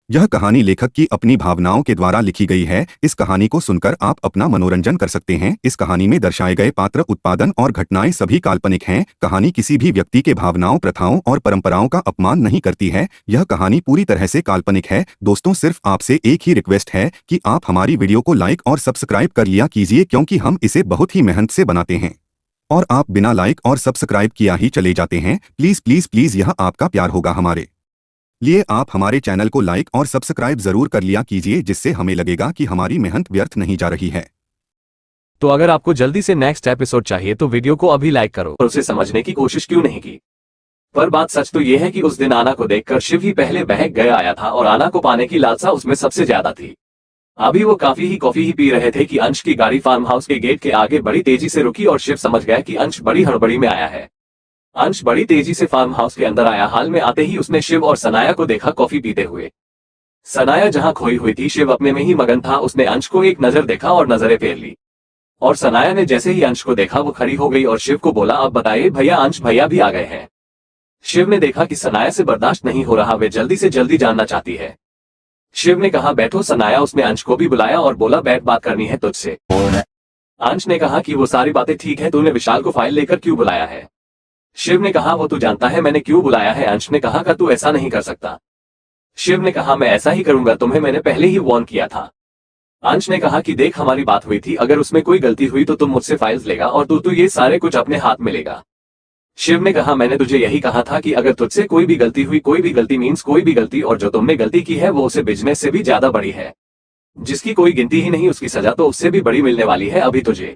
यह कहानी लेखक की अपनी भावनाओं के द्वारा लिखी गई है। इस कहानी को सुनकर आप अपना मनोरंजन कर सकते हैं। इस कहानी में दर्शाए गए पात्र, उत्पादन और घटनाएं सभी काल्पनिक हैं। कहानी किसी भी व्यक्ति के भावनाओं, प्रथाओं और परंपराओं का अपमान नहीं करती है। यह कहानी पूरी तरह से काल्पनिक है। दोस्तों, सिर्फ आपसे एक ही रिक्वेस्ट है कि आप हमारी वीडियो को लाइक और सब्सक्राइब कर लिया कीजिए, क्योंकि हम इसे बहुत ही मेहनत से बनाते हैं और आप बिना लाइक और सब्सक्राइब किया ही चले जाते हैं। प्लीज प्लीज प्लीज, यह आपका प्यार होगा हमारे लिए। आप हमारे चैनल को लाइक और सब्सक्राइब जरूर कर लिया कीजिए, जिससे हमें लगेगा कि हमारी मेहनत व्यर्थ नहीं जा रही है। तो अगर आपको जल्दी से नेक्स्ट एपिसोड चाहिए तो वीडियो को अभी लाइक करो और उसे समझने की कोशिश क्यों नहीं की। पर बात सच तो यह है कि उस दिन आना को देखकर शिव ही पहले बहक गया आया था और आना को पाने की लालसा उसमें सबसे ज्यादा थी। अभी वो कॉफी ही पी रहे थे कि अंश की गाड़ी फार्म हाउस के गेट के आगे बड़ी तेजी से रुकी और शिव समझ गया कि अंश बड़ी हड़बड़ी में आया है। अंश बड़ी तेजी से फार्म हाउस के अंदर आया। हाल में आते ही उसने शिव और सनाया को देखा कॉफी पीते हुए। सनाया जहां खोई हुई थी, शिव अपने में ही मगन था। उसने अंश को एक नजर देखा और नजरें फेर ली, और सनाया ने जैसे ही अंश को देखा वो खड़ी हो गई और शिव को बोला, अब बताइए भैया, अंश भैया भी आ गए हैं। शिव ने देखा कि सनाया से बर्दाश्त नहीं हो रहा, वे जल्दी से जल्दी जानना चाहती है। शिव ने कहा, बैठो सनाया। उसने अंश को भी बुलाया और बोला, बैठ, बात करनी है तुझसे। अंश ने कहा कि वो सारी बातें ठीक है, तूने विशाल को फाइल लेकर क्यों बुलाया है? शिव ने कहा, वो तू जानता है मैंने क्यों बुलाया है। अंश ने कहा, तू ऐसा नहीं कर सकता। शिव ने कहा, मैं ऐसा ही करूंगा, तुम्हें मैंने पहले ही वार्न किया था। अंश ने कहा कि देख, हमारी बात हुई थी, अगर उसमें कोई गलती हुई तो तुम मुझसे फाइल्स लेगा और तू ये सारे कुछ अपने हाथ में लेगा। शिव ने कहा, मैंने तुझे यही कहा था कि अगर तुझसे कोई भी गलती हुई, कोई भी गलती मीन्स कोई भी गलती, और जो तुमने गलती की है वो उसे बिजनेस से भी ज्यादा बड़ी है, जिसकी कोई गिनती ही नहीं, उसकी सजा तो उससे भी बड़ी मिलने वाली है अभी तुझे।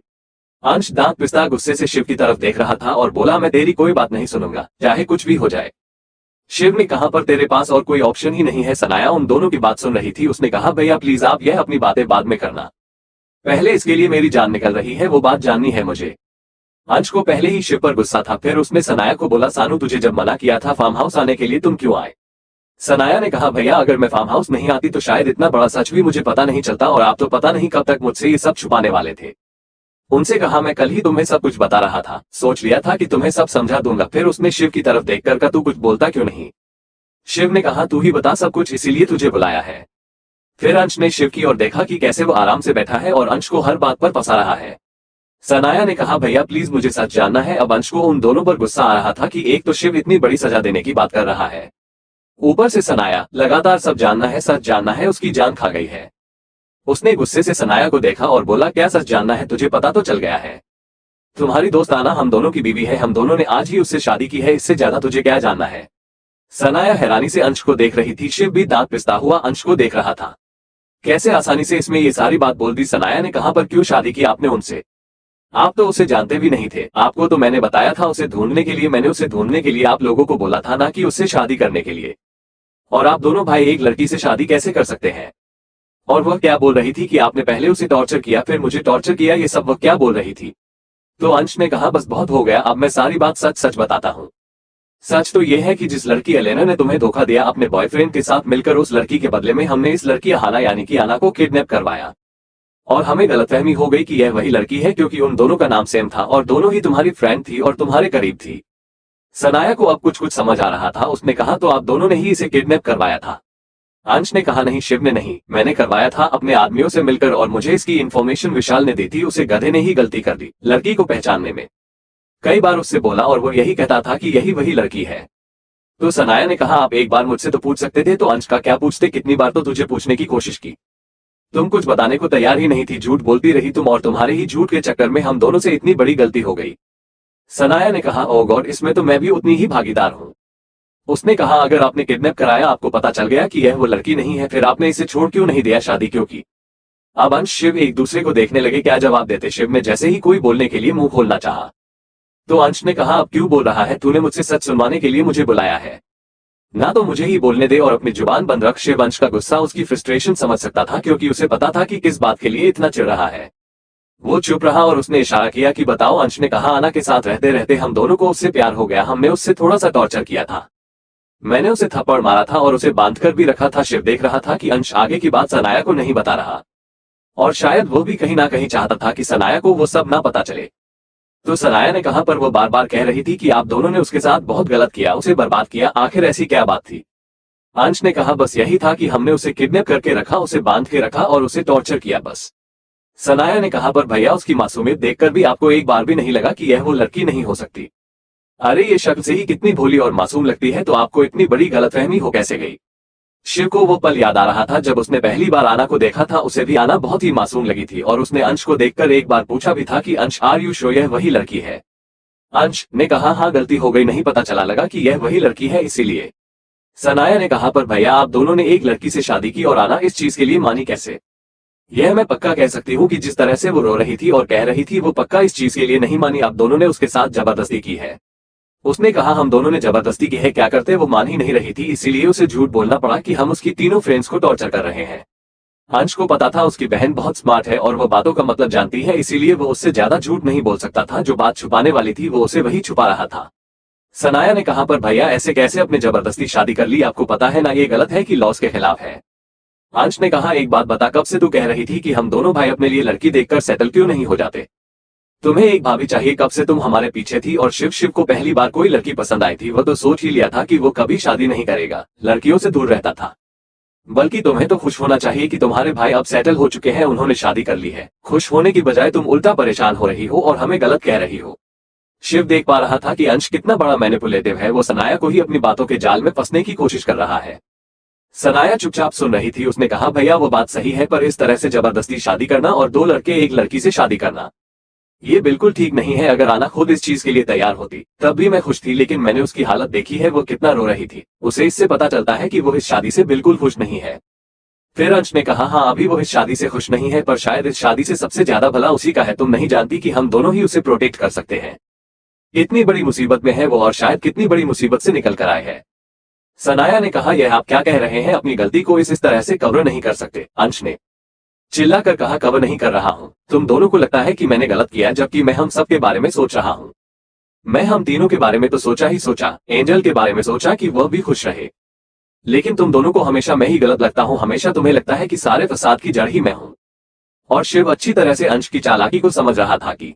अंश दांत पिसता गुस्से से शिव की तरफ देख रहा था और बोला, मैं तेरी कोई बात नहीं सुनूंगा, चाहे कुछ भी हो जाए। शिव ने कहा, पर तेरे पास और कोई ऑप्शन ही नहीं है। सनाया उन दोनों की बात सुन रही थी। उसने कहा, भैया प्लीज, आप यह अपनी बातें बाद में करना, पहले इसके लिए मेरी जान निकल रही है, वो बात जाननी है मुझे। अंश को पहले ही शिव पर गुस्सा था। फिर उसने सनाया को बोला, सानू, तुझे जब मना किया था फार्म हाउस आने के लिए, तुम क्यों आए? सनाया ने कहा, भैया अगर मैं फार्म हाउस नहीं आती तो शायद इतना बड़ा सच भी मुझे पता नहीं चलता, और आप तो पता नहीं कब तक मुझसे ये सब छुपाने वाले थे। उनसे कहा, मैं कल ही तुम्हें सब कुछ बता रहा था, सोच लिया था कि तुम्हें सब समझा दूंगा। फिर उसने शिव की तरफ देखकर, तू कुछ बोलता क्यों नहीं? शिव ने कहा, तू ही बता सब कुछ, इसीलिए तुझे बुलाया है। फिर अंश ने शिव की ओर देखा कि कैसे वो आराम से बैठा है और अंश को हर बात पर फंसा रहा है। सनाया ने कहा, भैया प्लीज, मुझे सच जानना है। अब अंश को उन दोनों पर गुस्सा आ रहा था कि एक तो शिव इतनी बड़ी सजा देने की बात कर रहा है, ऊपर से सनाया लगातार सब जानना है, सच जानना है, उसकी जान खा गई है। उसने गुस्से से सनाया को देखा और बोला, क्या सच जानना है तुझे? पता तो चल गया है, तुम्हारी दोस्त आना हम दोनों की बीवी है, हम दोनों ने आज ही उससे शादी की है, इससे ज्यादा तुझे क्या जानना है? सनाया हैरानी से अंश को देख रही थी। शिव भी दांत पिसता हुआ अंश को देख रहा था। कैसे आसानी से इसमें ये सारी बात बोल दी। सनाया ने कहा, पर क्यों शादी की आपने उनसे? आप तो उसे जानते भी नहीं थे। आपको तो मैंने बताया था उसे ढूंढने के लिए, मैंने उसे ढूंढने के लिए आप लोगों को बोला था, ना कि उससे शादी करने के लिए। और आप दोनों भाई एक लड़की से शादी कैसे कर सकते हैं? और वह क्या बोल रही थी कि आपने पहले उसे टॉर्चर किया, फिर मुझे टॉर्चर किया, ये सब वह क्या बोल रही थी? तो अंश ने कहा, बस बहुत हो गया, अब मैं सारी बात सच सच बताता हूँ। सच तो यह है कि जिस लड़की एलेना ने तुम्हें धोखा दिया अपने बॉयफ्रेंड के साथ मिलकर, उस लड़की के बदले में हमने इस लड़की हाना यानी कि आना को किडनैप करवाया, और हमें गलतफहमी हो गई कि यह वही लड़की है, क्योंकि उन दोनों का नाम सेम था और दोनों ही तुम्हारी फ्रेंड थी और तुम्हारे करीब थी। सनाया को अब कुछ कुछ समझ आ रहा था। उसने कहा, तो आप दोनों ने ही इसे किडनैप करवाया था? अंश ने कहा, नहीं शिव ने नहीं, मैंने करवाया था अपने आदमियों से मिलकर, और मुझे इसकी इन्फॉर्मेशन विशाल ने दी थी। उसे गधे ने ही गलती कर दी लड़की को पहचानने में। कई बार उससे बोला और वो यही कहता था कि यही वही लड़की है। तो सनाया ने कहा, आप एक बार मुझसे तो पूछ सकते थे। तो अंश का क्या पूछते, कितनी बार तो तुझे पूछने की कोशिश की, तुम कुछ बताने को तैयार ही नहीं थी, झूठ बोलती रही तुम, और तुम्हारे ही झूठ के चक्कर में हम दोनों से इतनी बड़ी गलती हो गई। सनाया ने कहा, ओ गॉड, इसमें तो मैं भी उतनी ही भागीदार हूँ। उसने कहा, अगर आपने किडनैप कराया, आपको पता चल गया कि यह वो लड़की नहीं है, फिर आपने इसे छोड़ क्यों नहीं दिया, शादी क्यों की? अब अंश शिव एक दूसरे को देखने लगे, क्या जवाब देते। शिव ने जैसे ही कोई बोलने के लिए मुंह खोलना चाहा तो अंश ने कहा, अब क्यों बोल रहा है? तूने मुझसे सच सुनवाने के लिए मुझे बुलाया है ना, तो मुझे ही बोलने दे और अपनी जुबान बंद रख। शिव अंश का गुस्सा, उसकी फ्रस्ट्रेशन समझ सकता था, क्योंकि उसे पता था कि किस बात के लिए इतना चिढ़ रहा है। वो चुप रहा और उसने इशारा किया कि बताओ। अंश ने कहा, आना के साथ रहते रहते हम दोनों को उससे प्यार हो गया, हमने उससे थोड़ा सा टॉर्चर किया था, मैंने उसे थप्पड़ मारा था और उसे बांधकर भी रखा था। शिव देख रहा था कि अंश आगे की बात सनाया को नहीं बता रहा, और शायद वो भी कहीं ना कहीं चाहता था कि सनाया को वो सब ना पता चले। तो सनाया ने कहा, पर वो बार बार कह रही थी कि आप दोनों ने उसके साथ बहुत गलत किया, उसे बर्बाद किया, आखिर ऐसी क्या बात थी? अंश ने कहा बस यही था कि हमने उसे किडनैप करके रखा, उसे बांध के रखा और उसे टॉर्चर किया बस। सनाया ने कहा पर भैया उसकी मासूमियत देखकर भी आपको एक बार भी नहीं लगा कि यह वो लड़की नहीं हो सकती? अरे ये शक्ल से ही कितनी भोली और मासूम लगती है, तो आपको इतनी बड़ी गलतफहमी हो कैसे गई? शिव को वो पल याद आ रहा था जब उसने पहली बार आना को देखा था। उसे भी आना बहुत ही मासूम लगी थी और उसने अंश को देखकर एक बार पूछा भी था कि अंश आर यू श्योर यह वही लड़की है? अंश ने कहा हाँ गलती हो गई, नहीं पता चला लगा कि यह वही लड़की है इसीलिए। सनाया ने कहा पर भैया आप दोनों ने एक लड़की से शादी की और आना इस चीज के लिए मानी कैसे? यह मैं पक्का कह सकती हूँ कि जिस तरह से वो रो रही थी और कह रही थी वो पक्का इस चीज के लिए नहीं मानी, आप दोनों ने उसके साथ जबरदस्ती की है। उसने कहा हम दोनों ने जबरदस्ती की है, क्या करते वो मान ही नहीं रही थी, इसीलिए उसे झूठ बोलना पड़ा कि हम उसकी तीनों फ्रेंड्स को टॉर्चर कर रहे हैं। अंश को पता था उसकी बहन बहुत स्मार्ट है और वो बातों का मतलब जानती है, इसीलिए वो उससे ज्यादा झूठ नहीं बोल सकता था। जो बात छुपाने वाली थी वो उसे वही छुपा रहा था। सनाया ने कहा पर भैया ऐसे कैसे अपने जबरदस्ती शादी कर ली, आपको पता है ना ये गलत है कि लॉस के खिलाफ है। अंश ने कहा एक बात बता, कब से तू कह रही थी कि हम दोनों भाई अपने लिए लड़की देखकर सेटल क्यों नहीं हो जाते? तुम्हें एक भाभी चाहिए, कब से तुम हमारे पीछे थी। और शिव को पहली बार कोई लड़की पसंद आई थी, वो तो सोच ही लिया था कि वो कभी शादी नहीं करेगा, लड़कियों से दूर रहता था। बल्कि तुम्हें तो खुश होना चाहिए कि तुम्हारे भाई अब सेटल हो चुके हैं, उन्होंने शादी कर ली है। खुश होने की बजाय तुम उल्टा परेशान हो रही हो और हमें गलत कह रही हो। शिव देख पा रहा था कि अंश कितना बड़ा मैनिपुलेटिव है, वो सनाया को ही अपनी बातों के जाल में फंसने की कोशिश कर रहा है। सनाया चुपचाप सुन रही थी। उसने कहा भैया वो बात सही है, पर इस तरह से जबरदस्ती शादी करना और दो लड़के एक लड़की से शादी करना ये बिल्कुल ठीक नहीं है। अगर आना खुद इस चीज के लिए तैयार होती तब भी मैं खुश थी, लेकिन मैंने उसकी हालत देखी है, वो कितना रो रही थी। उसे इससे पता चलता है कि वो इस शादी से बिल्कुल खुश नहीं है। फिर अंश ने कहा हाँ अभी वो इस शादी से खुश नहीं है, पर शायद इस शादी से सबसे ज्यादा भला उसी का है। तुम नहीं जानती कि हम दोनों ही उसे प्रोटेक्ट कर सकते हैं। इतनी बड़ी मुसीबत में है वो और शायद कितनी बड़ी मुसीबत से निकल कर आए हैं। सनाया ने कहा यह आप क्या कह रहे हैं, अपनी गलती को इस तरह से कवर नहीं कर सकते। अंश ने चिल्लाकर कहा कवर नहीं कर रहा हूं, तुम दोनों को लगता है कि मैंने गलत किया, जबकि मैं हम सब के बारे में सोच रहा हूं। मैं हम तीनों के बारे में तो सोचा ही सोचा, एंजल के बारे में सोचा कि वह भी खुश रहे, लेकिन तुम दोनों को हमेशा मैं ही गलत लगता हूं। हमेशा तुम्हें लगता है कि सारे फसाद की जड़ ही मैं हूं। और शिव अच्छी तरह से अंश की चालाकी को समझ रहा था कि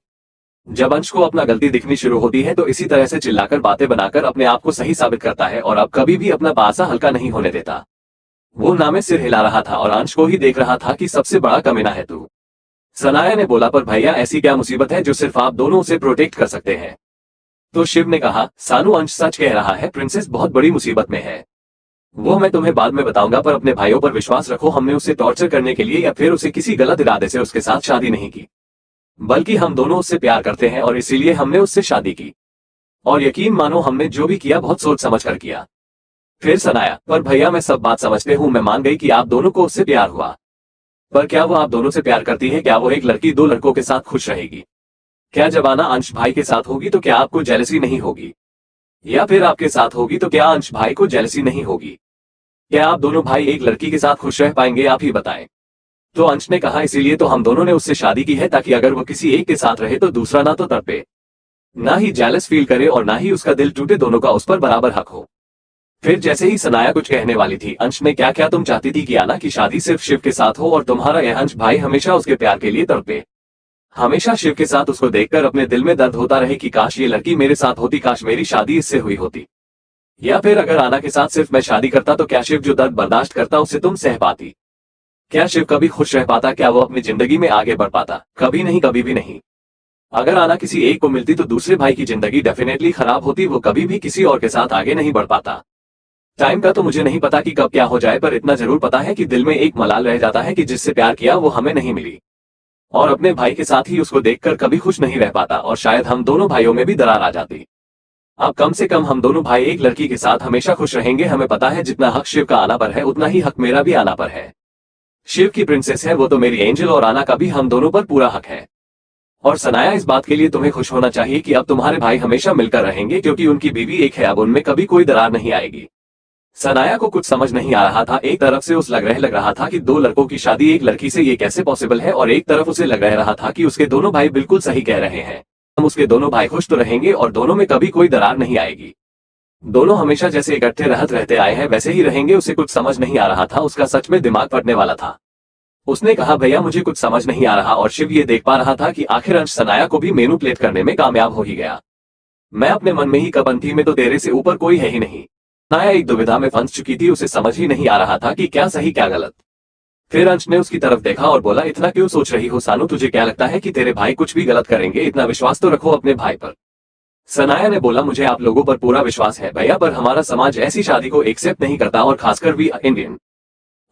जब अंश को अपना गलती दिखनी शुरू होती है तो इसी तरह से चिल्लाकर बातें बनाकर अपने आप को सही साबित करता है और अब कभी भी अपना पासा हल्का नहीं होने देता। वो नामे सिर हिला रहा था और अंश को ही देख रहा था कि सबसे बड़ा कमीना है तू। सनाया ने बोला पर भैया ऐसी क्या मुसीबत है जो सिर्फ आप दोनों उसे प्रोटेक्ट कर सकते हैं? तो शिव ने कहा सानू अंश सच कह रहा है, प्रिंसेस बहुत बड़ी मुसीबत में है। वो मैं तुम्हें बाद में बताऊंगा, पर अपने भाइयों पर विश्वास रखो, हमने उसे टॉर्चर करने के लिए या फिर उसे किसी गलत इरादे से उसके साथ शादी नहीं की, बल्कि हम दोनों उससे प्यार करते हैं और इसीलिए हमने उससे शादी की। और यकीन मानो हमने जो भी किया बहुत सोच समझ कर किया। फिर सनाया पर भैया मैं सब बात समझते हूँ, मैं मान गई कि आप दोनों को उससे प्यार हुआ, पर क्या वो आप दोनों से प्यार करती है? क्या वो एक लड़की दो लड़कों के साथ खुश रहेगी? क्या जब आना अंश भाई के साथ होगी तो क्या आपको जेलसी नहीं होगी? या फिर आपके साथ होगी तो क्या अंश भाई को जेलसी नहीं होगी? क्या आप दोनों भाई एक लड़की के साथ खुश रह पाएंगे? आप ही बताएं। तो अंश ने कहा इसीलिए तो हम दोनों ने उससे शादी की है, ताकि अगर वो किसी एक के साथ रहे तो दूसरा ना तो तड़पे, ना ही जेलस फील करे और ना ही उसका दिल टूटे, दोनों का उस पर बराबर हक हो। फिर जैसे ही सनाया कुछ कहने वाली थी, अंश ने क्या क्या तुम चाहती थी कि आना की शादी सिर्फ शिव के साथ हो और तुम्हारा यह अंश भाई हमेशा उसके प्यार के लिए तड़पे, हमेशा शिव के साथ उसको देखकर अपने दिल में दर्द होता रहे कि काश ये लड़की मेरे साथ होती, काश मेरी शादी इससे हुई होती। या फिर अगर आना के साथ सिर्फ मैं शादी करता तो क्या शिव जो दर्द बर्दाश्त करता उसे तुम सह पाती? क्या शिव कभी खुश रह पाता? क्या वो अपनी जिंदगी में आगे बढ़ पाता? कभी नहीं, कभी भी नहीं। अगर आना किसी एक को मिलती तो दूसरे भाई की जिंदगी डेफिनेटली खराब होती, वो कभी भी किसी और के साथ आगे नहीं बढ़ पाता। टाइम का तो मुझे नहीं पता कि कब क्या हो जाए, पर इतना जरूर पता है कि दिल में एक मलाल रह जाता है कि जिससे प्यार किया वो हमें नहीं मिली, और अपने भाई के साथ ही उसको देखकर कभी खुश नहीं रह पाता, और शायद हम दोनों भाइयों में भी दरार आ जाती। अब कम से कम हम दोनों भाई एक लड़की के साथ हमेशा खुश रहेंगे। हमें पता है जितना हक शिव का आना पर है उतना ही हक मेरा भी आना पर है। शिव की प्रिंसेस है वो तो मेरी एंजल, और आना का भी हम दोनों पर पूरा हक है। और सनाया इस बात के लिए तुम्हें खुश होना चाहिए कि अब तुम्हारे भाई हमेशा मिलकर रहेंगे, क्योंकि उनकी बीवी एक है, अब उनमें कभी कोई दरार नहीं आएगी। सनाया को कुछ समझ नहीं आ रहा था। एक तरफ से उस लग रहा था कि दो लड़कों की शादी एक लड़की से ये कैसे पॉसिबल है, और एक तरफ उसे लग रहा था कि उसके दोनों भाई बिल्कुल सही कह रहे हैं, हम उसके दोनों भाई खुश तो रहेंगे और दोनों में कभी कोई दरार नहीं आएगी। दोनों हमेशा जैसे इकट्ठे रहते आए हैं वैसे ही रहेंगे। उसे कुछ समझ नहीं आ रहा था, उसका सच में दिमाग फटने वाला था। उसने कहा भैया मुझे कुछ समझ नहीं आ रहा, और शिव ये देख पा रहा था कि आखिर अंश सनाया को भी मैनिपुलेट करने में कामयाब हो ही गया। मैं अपने मन में ही कबन थी, में तो तेरे से ऊपर कोई है ही नहीं, सनाया एक दुविधा में फंस चुकी थी, उसे समझ ही नहीं आ रहा था कि क्या सही क्या गलत। फिर अंश ने उसकी तरफ देखा और बोला, इतना क्यों सोच रही हो सानू, तुझे क्या लगता है कि तेरे भाई कुछ भी गलत करेंगे? इतना विश्वास तो रखो अपने भाई पर। सनाया ने बोला, मुझे आप लोगों पर पूरा विश्वास है भैया, पर हमारा समाज ऐसी शादी को एक्सेप्ट नहीं करता, और खासकर भी इंडियन।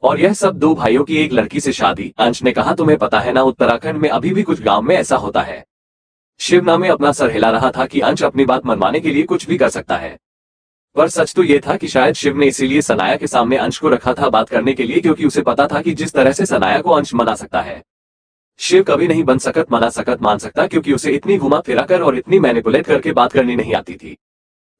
और यह सब दो भाइयों की एक लड़की से शादी। अंश ने कहा, तुम्हें पता है ना, उत्तराखंड में अभी भी कुछ गांव में ऐसा होता है। शिव नामे अपना सर हिला रहा था कि अंश अपनी बात मनवाने के लिए कुछ भी कर सकता है। पर सच तो यह था कि शायद शिव ने इसीलिए सनाया के सामने अंश को रखा था बात करने के लिए, क्योंकि उसे पता था कि जिस तरह से सनाया को अंश मना सकता है, शिव कभी नहीं बन सकत मना सकत मान सकता, क्योंकि उसे इतनी घुमा फिरा कर और इतनी मैनिपुलेट करके बात करनी नहीं आती थी।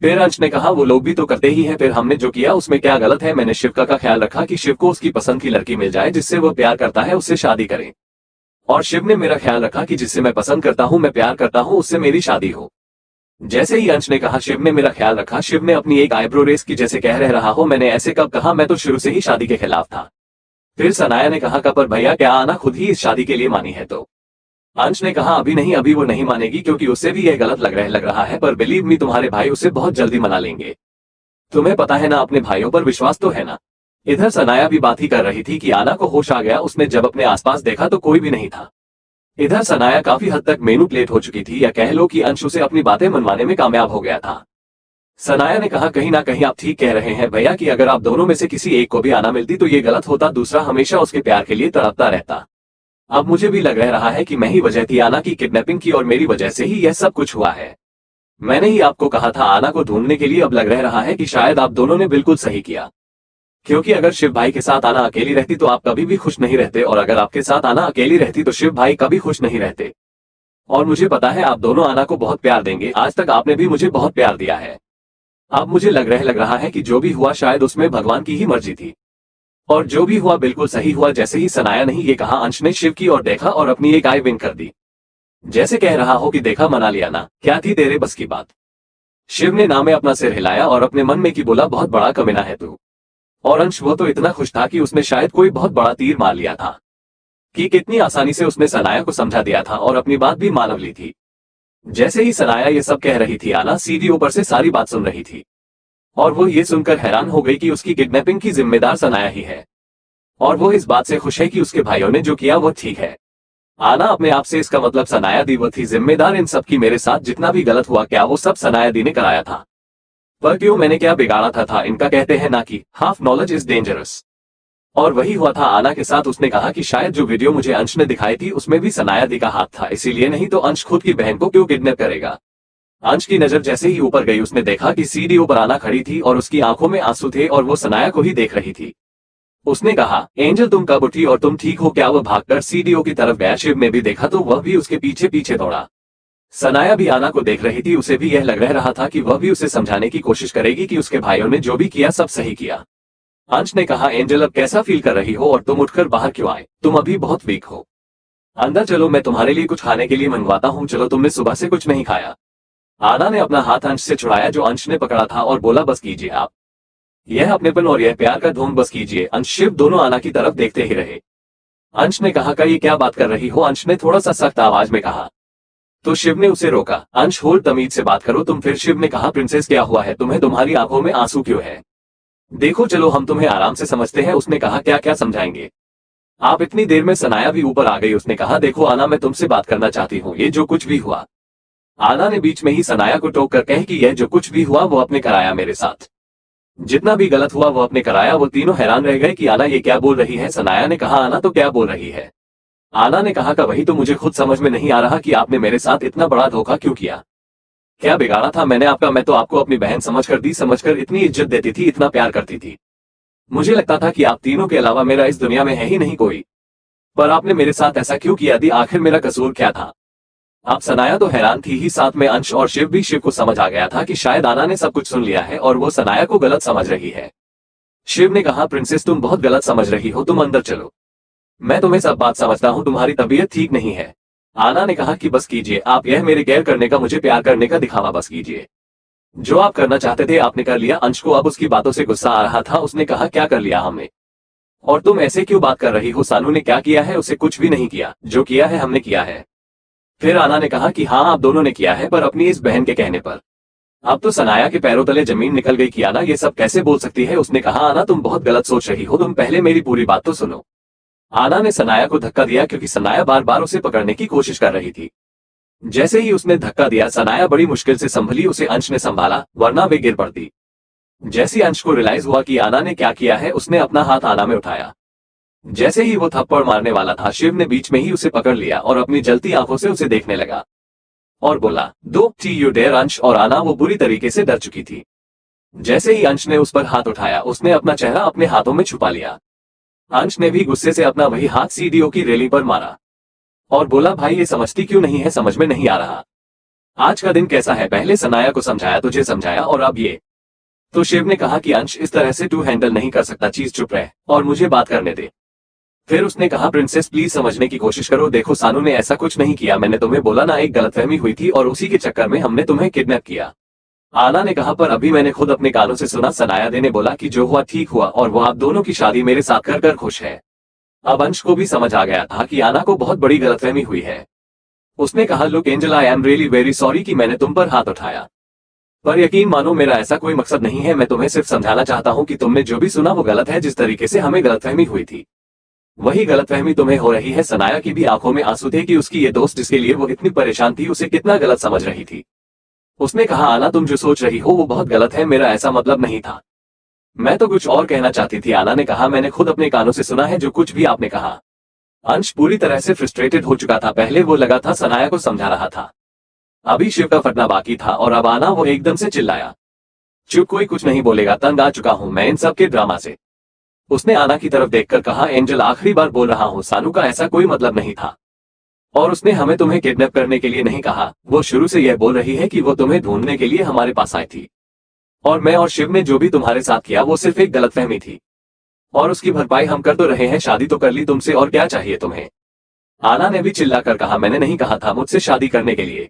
फिर अंश ने कहा, वो लोग भी तो करते ही हैं, फिर हमने जो किया उसमें क्या गलत है? मैंने शिव का ख्याल रखा कि शिव को उसकी पसंद की लड़की मिल जाए, जिससे वो प्यार करता है उससे शादी करें। और शिव ने मेरा ख्याल रखा कि जिससे मैं पसंद करता हूं, मैं प्यार करता हूं, उससे मेरी शादी हो। जैसे ही अंश ने कहा शिव ने मेरा ख्याल रखा, शिव ने अपनी एक आईब्रो रेस की, जैसे कह रहा हो मैंने ऐसे कब कहा, मैं तो शुरू से ही शादी के खिलाफ था। फिर सनाया ने कहा, पर भैया क्या आना खुद ही इस शादी के लिए मानी है? तो अंश ने कहा, अभी नहीं, अभी वो नहीं मानेगी, क्योंकि उसे भी यह गलत लग रहा है, पर बिलीव मी, तुम्हारे भाई उसे बहुत जल्दी मना लेंगे। तुम्हें पता है ना, अपने भाइयों पर विश्वास तो है ना। इधर सनाया भी बात ही कर रही थी कि आना को होश आ गया। उसने जब अपने आसपास देखा तो कोई भी नहीं था। इधर सनाया काफी हद तक मैनिपुलेट हो चुकी थी, या कह लो कि अंश उसे अपनी बातें मनवाने में कामयाब हो गया था। सनाया ने कहा, कहीं ना कहीं आप ठीक कह रहे हैं भैया, कि अगर आप दोनों में से किसी एक को भी आना मिलती तो ये गलत होता, दूसरा हमेशा उसके प्यार के लिए तड़पता रहता। अब मुझे भी लग रहा है कि मैं ही वजह थी आना की किडनैपिंग की, और मेरी वजह से ही यह सब कुछ हुआ है। मैंने ही आपको कहा था आना को ढूंढने के लिए। अब लग रहा है कि शायद आप दोनों ने बिल्कुल सही किया, क्योंकि अगर शिव भाई के साथ आना अकेली रहती तो आप कभी भी खुश नहीं रहते, और अगर आपके साथ आना अकेली रहती तो शिव भाई कभी खुश नहीं रहते। और मुझे पता है आप दोनों आना को बहुत प्यार देंगे, आज तक आपने भी मुझे बहुत प्यार दिया है। अब मुझे लग रहा है कि जो भी हुआ शायद उसमें भगवान की ही मर्जी थी, और जो भी हुआ बिल्कुल सही हुआ। जैसे ही सनाया ने ये कहा, अंश ने शिव की ओर देखा और अपनी एक आई विंक कर दी, जैसे कह रहा हो कि देखा, मना लिया ना, क्या थी तेरे बस की बात। शिव ने ना में अपना सिर हिलाया और अपने मन में की बोला, बहुत बड़ा कमीना है तू। और अंश वो तो इतना खुश था कि उसने शायद कोई बहुत बड़ा तीर मार लिया था, कि कितनी आसानी से उसने सनाया को समझा दिया था और अपनी बात भी मान ली थी। जैसे ही सनाया ये सब कह रही थी, आना सीधी ऊपर से सारी बात सुन रही थी, और वो ये सुनकर हैरान हो गई कि उसकी किडनैपिंग की जिम्मेदार सनाया ही है, और वो इस बात से खुश है कि उसके भाइयों ने जो किया वो ठीक है। आना अपने आप से, इसका मतलब सनाया दी वो थी जिम्मेदार इन सब की। मेरे साथ जितना भी गलत हुआ, क्या वो सब सनाया दी ने कराया था? पर क्यों, मैंने क्या बिगाड़ा था? इनका कहते हैं ना कि हाफ नॉलेज इज डेंजरस, और वही हुआ था आना के साथ। उसने कहा कि शायद जो वीडियो मुझे अंश ने दिखाई थी उसमें भी सनाया दी का हाथ था, इसीलिए नहीं तो अंश खुद की बहन को क्यों किडनैप करेगा। अंश की नजर जैसे ही ऊपर गई, उसने देखा कि सीढ़ी ऊपर आना खड़ी थी और उसकी आंखों में आंसू थे, और वो सनाया को ही देख रही थी। उसने कहा, एंजल तुम कब उठी और तुम ठीक हो क्या? वह भागकर सीढ़ियों की तरफ गया। शिव ने भी देखा तो वह भी उसके पीछे पीछे दौड़ा। सनाया भी आना को देख रही थी, उसे भी यह लग रहा था कि वह भी उसे समझाने की कोशिश करेगी कि उसके भाइयों ने जो भी किया सब सही किया। अंश ने कहा, एंजल अब कैसा फील कर रही हो, और तुम उठकर बाहर क्यों आए? तुम अभी बहुत वीक हो। अंदर चलो, मैं तुम्हारे लिए कुछ खाने के लिए मंगवाता हूँ। चलो, तुमने सुबह से कुछ नहीं खाया। आना ने अपना हाथ अंश से छुड़ाया जो अंश ने पकड़ा था, और बोला, बस कीजिए आप, यह अपनेपन और यह प्यार का ढोंग बस कीजिए। अंश शिव दोनों आना की तरफ देखते ही रहे। अंश ने कहा, ये क्या बात कर रही हो? अंश ने थोड़ा सा सख्त आवाज में कहा। तो शिव ने उसे रोका। अंश, होल तमीज से बात करो तुम। फिर शिव ने कहा, प्रिंसेस क्या हुआ है तुम्हें? तुम्हारी आंखों में आंसू क्यों है? देखो चलो, हम तुम्हें आराम से समझते हैं। उसने कहा, क्या क्या समझाएंगे आप? इतनी देर में सनाया भी ऊपर आ गई। उसने कहा, देखो आना, मैं तुमसे बात करना चाहती हूँ, ये जो कुछ भी हुआ। आना ने बीच में ही सनाया को टोक कर कहे कि यह जो कुछ भी हुआ वो अपने कराया, मेरे साथ जितना भी गलत हुआ वो अपने कराया। वो तीनों हैरान रह गए कि आना ये क्या बोल रही है। सनाया ने कहा, आना तो क्या बोल रही है? आना ने कहा, वही तो मुझे खुद समझ में नहीं आ रहा कि आपने मेरे साथ इतना बड़ा धोखा क्यों किया। क्या बिगाड़ा था मैंने आपका? मैं तो आपको अपनी बहन समझकर इतनी इज्जत देती थी, इतना प्यार करती थी। मुझे लगता था कि आप तीनों के अलावा मेरा इस दुनिया में है ही नहीं कोई। पर आपने मेरे साथ ऐसा क्यों किया दी? आखिर मेरा कसूर क्या था? आप सनाया तो हैरान थी ही, साथ में अंश और शिव भी। शिव को समझ आ गया था कि शायद आना ने सब कुछ सुन लिया है और वो सनाया को गलत समझ रही है। शिव ने कहा, प्रिंसेस तुम बहुत गलत समझ रही हो, तुम अंदर चलो, मैं तुम्हें सब बात समझता हूँ, तुम्हारी तबीयत ठीक नहीं है। आना ने कहा कि बस कीजिए आप, यह मेरे केयर करने का, मुझे प्यार करने का दिखावा बस कीजिए। जो आप करना चाहते थे आपने कर लिया। अंश को अब उसकी बातों से गुस्सा आ रहा था। उसने कहा, क्या कर लिया हमने? और तुम ऐसे क्यों बात कर रही हो? सानू ने क्या किया है? उसे कुछ भी नहीं किया, जो किया है हमने किया है। फिर आना ने कहा कि हाँ आप दोनों ने किया है, पर अपनी इस बहन के कहने पर। अब तो सनाया के पैरों तले जमीन निकल गई कि आना ये सब कैसे बोल सकती है। उसने कहा, आना तुम बहुत गलत सोच रही हो, तुम पहले मेरी पूरी बात तो सुनो। आना ने सनाया को धक्का दिया क्योंकि सनाया बार बार उसे पकड़ने की कोशिश कर रही थी। जैसे ही उसने धक्का दिया, सनाया बड़ी मुश्किल से संभली, उसे अंश ने संभाला, वरना वे गिर पड़ती। जैसे अंश को रियलाइज हुआ कि आना ने क्या किया है, उसने अपना हाथ आना में उठाया। जैसे ही वो थप्पड़ मारने वाला था, शिव ने बीच में ही उसे पकड़ लिया और अपनी जलती आंखों से उसे देखने लगा और बोला, डोंट यू डेयर अंश। और आना वो बुरी तरीके से डर चुकी थी। जैसे ही अंश ने उस पर हाथ उठाया, उसने अपना चेहरा अपने हाथों में छुपा लिया। अंश ने भी गुस्से से अपना वही हाथ सीढ़ियों की रेलिंग पर मारा और बोला, भाई ये समझती क्यों नहीं है, समझ में नहीं आ रहा। आज का दिन कैसा है, पहले सनाया को समझाया, तुझे समझाया और अब ये। तो शिव ने कहा कि अंश इस तरह से तू हैंडल नहीं कर सकता, चीज चुप रह और मुझे बात करने दे। फिर उसने कहा, प्रिंसेस प्लीज समझने की कोशिश करो, देखो सानू ने ऐसा कुछ नहीं किया, मैंने तुम्हें बोला ना, एक गलतफहमी हुई थी और उसी के चक्कर में हमने तुम्हें किडनैप किया। आना ने कहा, पर अभी मैंने खुद अपने कानों से सुना, सनाया ने बोला कि जो हुआ ठीक हुआ और वो आप दोनों की शादी मेरे साथ कर खुश है। अब अंश को भी समझ आ गया था कि आना को बहुत बड़ी गलतफहमी हुई है। उसने कहा, look angel, I am really very sorry कि मैंने तुम पर हाथ उठाया, पर यकीन मानो मेरा ऐसा कोई मकसद नहीं है, मैं तुम्हें सिर्फ समझाना चाहता हूं कि तुमने जो भी सुना वो गलत है। जिस तरीके से हमें गलतफहमी हुई थी वही गलतफहमी तुम्हें हो रही है। सनाया की भी आंखों में आंसू थे कि उसकी ये दोस्त जिसके लिए वो इतनी परेशान थी उसे कितना गलत समझ रही थी। उसने कहा, आना तुम जो सोच रही हो वो बहुत गलत है, मेरा ऐसा मतलब नहीं था, मैं तो कुछ और कहना चाहती थी। आना ने कहा, मैंने खुद अपने कानों से सुना है जो कुछ भी आपने कहा। अंश पूरी तरह से फ्रस्ट्रेटेड हो चुका था। पहले वो लगा था सनाया को समझा रहा था, अभी शिव का फटना बाकी था और अब आना वो एकदम से चिल्लाया, चुप, कोई कुछ नहीं बोलेगा, तंग आ चुका हूं मैं इन सब के ड्रामा से। उसने आना की तरफ देखकर कहा, एंजल आखिरी बार बोल रहा हूं, सानू का ऐसा कोई मतलब नहीं था और उसने हमें तुम्हें किडनैप करने के लिए नहीं कहा। वो शुरू से यह बोल रही है कि वो तुम्हें ढूंढने के लिए हमारे पास आई थी और मैं और शिव ने जो भी तुम्हारे साथ किया वो सिर्फ एक गलतफहमी थी और उसकी भरपाई हम कर तो रहे हैं, शादी तो कर ली तुमसे, और क्या चाहिए तुम्हें। आना ने भी चिल्लाकर कहा, मैंने नहीं कहा था मुझसे शादी करने के लिए,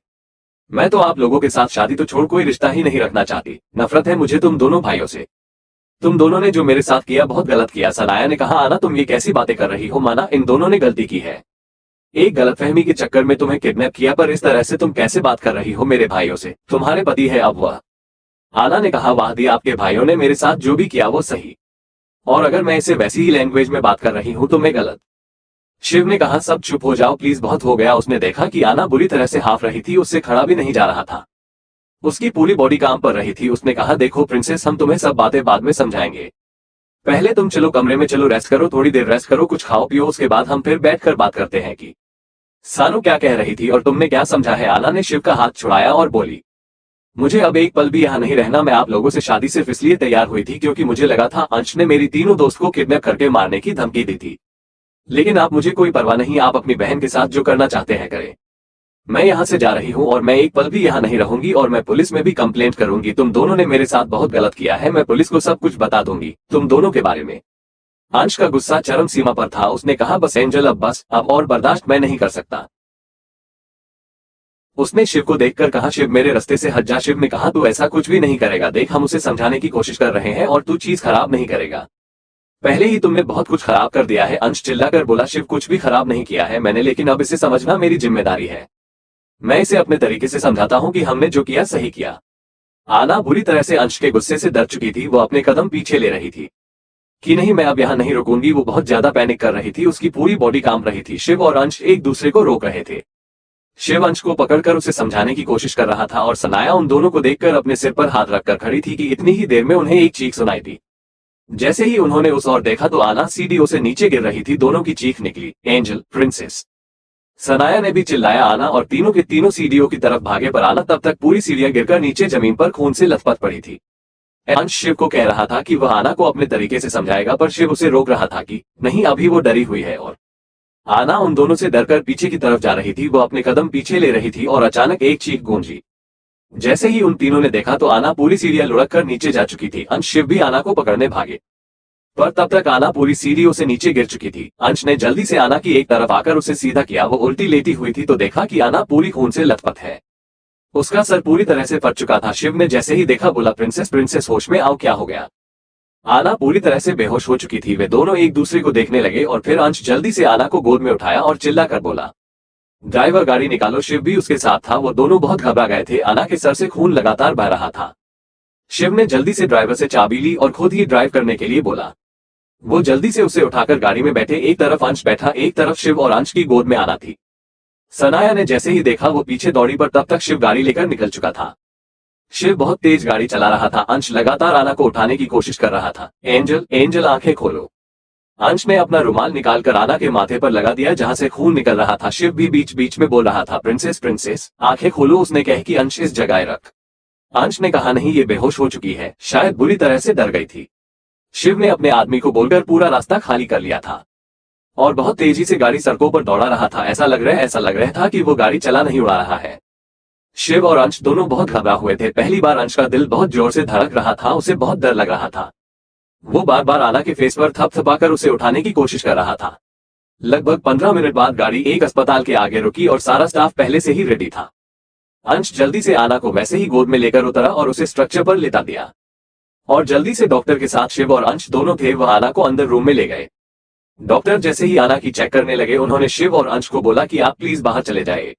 मैं तो आप लोगों के साथ शादी तो छोड़ कोई रिश्ता ही नहीं रखना चाहती, नफरत है मुझे तुम दोनों भाइयों से, तुम दोनों ने जो मेरे साथ किया बहुत गलत किया। सनाया ने कहा, आना तुम ये कैसी बातें कर रही हो, माना इन दोनों ने गलती की है, एक गलतफहमी के चक्कर में तुम्हें किडनैप किया, पर इस तरह से तुम कैसे बात कर रही हो मेरे भाइयों से, तुम्हारे पति है अब वह। आना ने कहा, वाह दी, आपके भाइयों ने मेरे साथ जो भी किया वो सही, और अगर मैं इसे वैसी ही लैंग्वेज में बात कर रही हूं तो मैं गलत। शिव ने कहा, सब चुप हो जाओ प्लीज, बहुत हो गया। उसने देखा कि आना बुरी तरह से हाफ रही थी, उससे खड़ा भी नहीं जा रहा था, उसकी पूरी बॉडी काम पर रही थी। उसने कहा, देखो प्रिंसेस, हम तुम्हें सब बातें बाद में समझाएंगे, पहले तुम चलो कमरे में, चलो रेस्ट करो, थोड़ी देर रेस्ट करो, कुछ खाओ पियो, उसके बाद हम फिर बैठकर बात करते हैं कि सानू क्या कह रही थी और तुमने क्या समझा है। आना ने शिव का हाथ छुड़ाया और बोली, मुझे अब एक पल भी यहाँ नहीं रहना, मैं आप लोगों से शादी सिर्फ इसलिए तैयार हुई थी क्योंकि मुझे लगा था अंश ने मेरी तीनों दोस्त को किडनैप करके मारने की धमकी दी थी, लेकिन आप मुझे कोई परवाह नहीं, आप अपनी बहन के साथ जो करना चाहते हैं करें, मैं यहाँ से जा रही हूँ और मैं एक पल भी यहाँ नहीं रहूंगी और मैं पुलिस में भी कंप्लेंट करूंगी, तुम दोनों ने मेरे साथ बहुत गलत किया है, मैं पुलिस को सब कुछ बता दूंगी तुम दोनों के बारे में। अंश का गुस्सा चरम सीमा पर था, उसने कहा, बस एंजल अब बस, अब और बर्दाश्त मैं नहीं कर सकता। उसने शिव को देखकर कहा, शिव मेरे रास्ते से हट जा। शिव ने कहा, तू ऐसा कुछ भी नहीं करेगा, देख हम उसे समझाने की कोशिश कर रहे हैं और तू चीज खराब नहीं करेगा, पहले ही तुमने बहुत कुछ खराब कर दिया है। अंश चिल्लाकर बोला, शिव कुछ भी खराब नहीं किया है मैंने, लेकिन अब इसे समझना मेरी जिम्मेदारी है, मैं इसे अपने तरीके से समझाता हूं कि हमने जो किया सही किया। आना बुरी तरह से अंश के गुस्से से डर चुकी थी, वो अपने कदम पीछे ले रही थी कि नहीं मैं अब यहाँ नहीं रुकूंगी, वो बहुत ज्यादा पैनिक कर रही थी, उसकी पूरी बॉडी कांप रही थी। शिव और अंश एक दूसरे को रोक रहे थे, शिव अंश को पकड़कर उसे समझाने की कोशिश कर रहा था और सनाया उन दोनों को देखकर अपने सिर पर हाथ रखकर खड़ी थी कि इतनी ही देर में उन्हें एक चीख सुनाई दी। जैसे ही उन्होंने उस ओर देखा तो आना सीढ़ियों से नीचे गिर रही थी, दोनों की चीख निकली, एंजल, प्रिंसेस। सनाया ने भी चिल्लाया, आना, और तीनों के तीनों सीढ़ियों की तरफ भागे, पर आना तब तक पूरी सीढ़ियां गिरकर नीचे जमीन पर खून से लथपथ पड़ी थी। अंश शिव को कह रहा था कि वह आना को अपने तरीके से समझाएगा, पर शिव उसे रोक रहा था कि नहीं, अभी वो डरी हुई है। और आना उन दोनों से डरकर पीछे की तरफ जा रही थी, वो अपने कदम पीछे ले रही थी और अचानक एक चीख गूंजी। जैसे ही उन तीनों ने देखा तो आना पूरी सीढ़ियां लुढ़क कर नीचे जा चुकी थी। अंश शिव भी आना को पकड़ने भागे, पर तब तक आना पूरी सीढ़ियों से नीचे गिर चुकी थी। अंश ने जल्दी से आना की एक तरफ आकर उसे सीधा किया, वो उल्टी लेटी हुई थी तो देखा कि आना पूरी खून से लथपथ है, उसका सर पूरी तरह से फट चुका था। शिव ने जैसे ही देखा बोला, प्रिंसेस, प्रिंसेस होश में आओ, क्या हो गया। आना पूरी तरह से बेहोश हो चुकी थी। वे दोनों एक दूसरे को देखने लगे और फिर अंश जल्दी से आना को गोद में उठाया और चिल्लाकर बोला, ड्राइवर गाड़ी निकालो, शिव भी उसके साथ था। वो दोनों बहुत घबरा गए थे। आना के सर से खून लगातार बह रहा था। शिव ने जल्दी से ड्राइवर से चाबी ली और खुद ही ड्राइव करने के लिए बोला। वो जल्दी से उसे उठाकर गाड़ी में बैठे। एक तरफ अंश बैठा, एक तरफ शिव और अंश की गोद में आना थी। सनाया ने जैसे ही देखा वो पीछे दौड़ी, पर तब तक शिव गाड़ी लेकर निकल चुका था। शिव बहुत तेज गाड़ी चला रहा था। अंश लगातार आना को उठाने की कोशिश कर रहा था। एंजल, एंजल आंखें खोलो। अंश ने अपना रुमाल निकालकर आना के माथे पर लगा दिया जहां से खून निकल रहा था। शिव भी बीच बीच में बोल रहा था, प्रिंसेस प्रिंसेस आंखें खोलो। उसने कह कि अंश इस जगह रख। अंश ने कहा नहीं, ये बेहोश हो चुकी है, शायद बुरी तरह से डर गई थी। शिव ने अपने आदमी को बोलकर पूरा रास्ता खाली कर लिया था और बहुत तेजी से गाड़ी सड़कों पर दौड़ा रहा था। ऐसा लग रहा था कि वो गाड़ी चला नहीं उड़ा रहा है। शिव और अंश दोनों बहुत घबरा हुए थे। पहली बार अंश का दिल बहुत जोर से धड़क रहा था। उसे बहुत डर लग रहा था। वो बार बार आना के फेस पर थपथपाकर उसे उठाने की कोशिश कर रहा था। लगभग 15 मिनट बाद गाड़ी एक अस्पताल के आगे रुकी और सारा स्टाफ पहले से ही रेडी था। अंश जल्दी से आना को वैसे ही गोद में लेकर उतरा और उसे स्ट्रक्चर पर लेटा दिया और जल्दी से डॉक्टर के साथ शिव और अंश दोनों थे वह आना को अंदर रूम में ले गए। डॉक्टर जैसे ही आना की चेक करने लगे, उन्होंने शिव और अंश को बोला कि आप प्लीज बाहर चले जाए।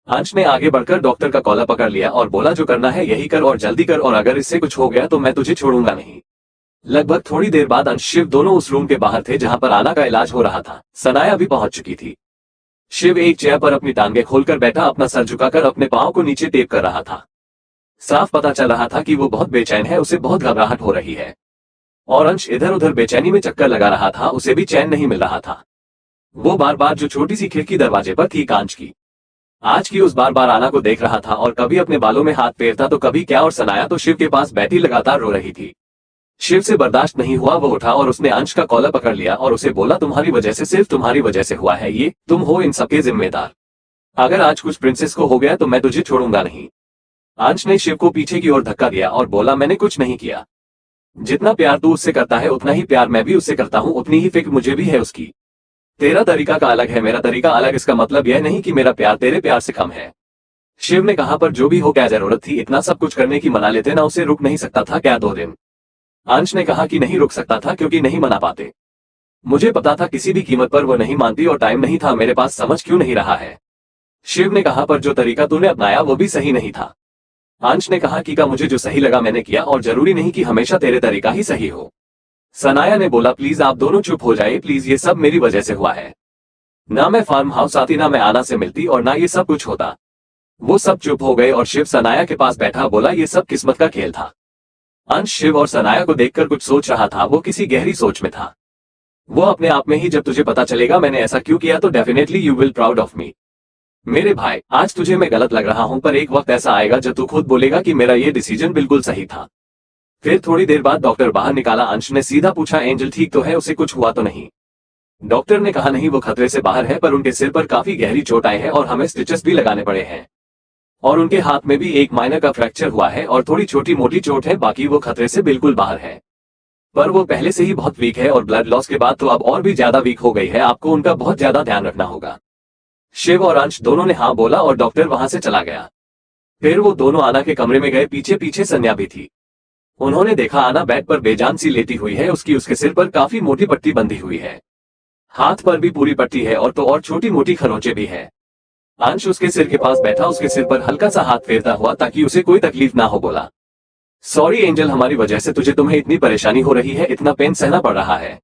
अंश ने आगे बढ़कर डॉक्टर का कॉलर पकड़ लिया और बोला, जो करना है यही कर और जल्दी कर, और अगर इससे कुछ हो गया तो मैं तुझे छोड़ूंगा नहीं। लगभग थोड़ी देर बाद अंश शिव दोनों उस रूम के बाहर थे जहां पर आना का इलाज हो रहा था। सनाया भी पहुंच चुकी थी। शिव एक चेयर पर अपनी टांगे खोलकर बैठा, अपना सर झुकाकर अपने पांव को नीचे टेप कर रहा था। साफ पता चल रहा था कि वो बहुत बेचैन है, उसे बहुत घबराहट हो रही है। और अंश इधर उधर बेचैनी में चक्कर लगा रहा था, उसे भी चैन नहीं मिल रहा था। वो बार बार जो छोटी सी खिड़की दरवाजे पर थी कांच की, आज की उस बार बार आना को देख रहा था और कभी अपने बालों में हाथ फेरता तो कभी क्या। और सनाया तो शिव के पास बैठी लगातार रो रही थी। शिव से बर्दाश्त नहीं हुआ, वो उठा और उसने अंश का कॉलर पकड़ लिया और उसे बोला, तुम्हारी वजह से, सिर्फ तुम्हारी वजह से हुआ है ये, तुम हो इन सबके जिम्मेदार। अगर आज कुछ प्रिंसेस को हो गया तो मैं तुझे छोड़ूंगा नहीं। अंश ने शिव को पीछे की ओर धक्का दिया और बोला, मैंने कुछ नहीं किया। जितना प्यार तू उससे करता है उतना ही प्यार मैं भी उससे करता हूँ, उतनी ही फिक्र मुझे भी है उसकी। तेरा तरीका का अलग है, मेरा तरीका अलग। इसका मतलब यह नहीं कि मेरा प्यार तेरे प्यार से कम है। शिव ने कहा, पर जो भी हो, क्या जरूरत थी इतना सब कुछ करने की? मना लेते ना, उसे रुक नहीं सकता था क्या 2 दिन? अंश ने कहा कि नहीं रुक सकता था क्योंकि नहीं मना पाते। मुझे पता था किसी भी कीमत पर वो नहीं मानती और टाइम नहीं था मेरे पास, समझ क्यों नहीं रहा है? शिव ने कहा, पर जो तरीका तूने अपनाया वो भी सही नहीं था। अंश ने कहा कि मुझे जो सही लगा मैंने किया और जरूरी नहीं कि हमेशा तेरे तरीका ही सही हो। सनाया ने बोला, प्लीज आप दोनों चुप हो जाइए प्लीज, ये सब मेरी वजह से हुआ है। ना मैं फार्म हाउस आती, ना मैं आना से मिलती और ना ये सब कुछ होता। वो सब चुप हो गए और शिव सनाया के पास बैठा बोला, ये सब किस्मत का खेल था। अंश शिव और सनाया को देखकर कुछ सोच रहा था। वो किसी गहरी सोच में था। वो अपने आप में ही, जब तुझे पता चलेगा मैंने ऐसा क्यों किया तो definitely you will proud of me. मेरे भाई, आज तुझे मैं गलत लग रहा हूं, पर एक वक्त ऐसा आएगा जब तू खुद बोलेगा कि मेरा ये डिसीजन बिल्कुल सही था। फिर थोड़ी देर बाद डॉक्टर बाहर निकाला। अंश ने सीधा पूछा, एंजल ठीक तो है, उसे कुछ हुआ तो नहीं? डॉक्टर ने कहा, नहीं वो खतरे से बाहर है, पर उनके सिर पर काफी गहरी चोट आई है और हमें स्टिचेस भी लगाने पड़े हैं। और उनके हाथ में भी एक माइनर का फ्रैक्चर हुआ है और थोड़ी छोटी मोटी चोट है, बाकी वो खतरे से बिल्कुल बाहर है। पर वो पहले से ही बहुत वीक है और ब्लड लॉस के बाद तो अब और भी ज्यादा वीक हो गई है। आपको उनका बहुत ज्यादा ध्यान रखना होगा। शिव और अंश दोनों ने हाँ बोला और डॉक्टर वहां से चला गया। फिर वो दोनों आना के कमरे में गए। पीछे पीछे संध्या भी थी। उन्होंने देखा आना बेड पर बेजान सी लेटी हुई है। उसके सिर पर काफी मोटी पट्टी बंधी हुई है, हाथ पर भी पूरी पट्टी है और तो और छोटी मोटी खरोंचे भी है। अंश उसके सिर के पास बैठा, उसके सिर पर हल्का सा हाथ फेरता हुआ ताकि उसे कोई तकलीफ ना हो। बोला, सॉरी एंजल, हमारी वजह से तुम्हें इतनी परेशानी हो रही है, इतना पेन सहना पड़ रहा है।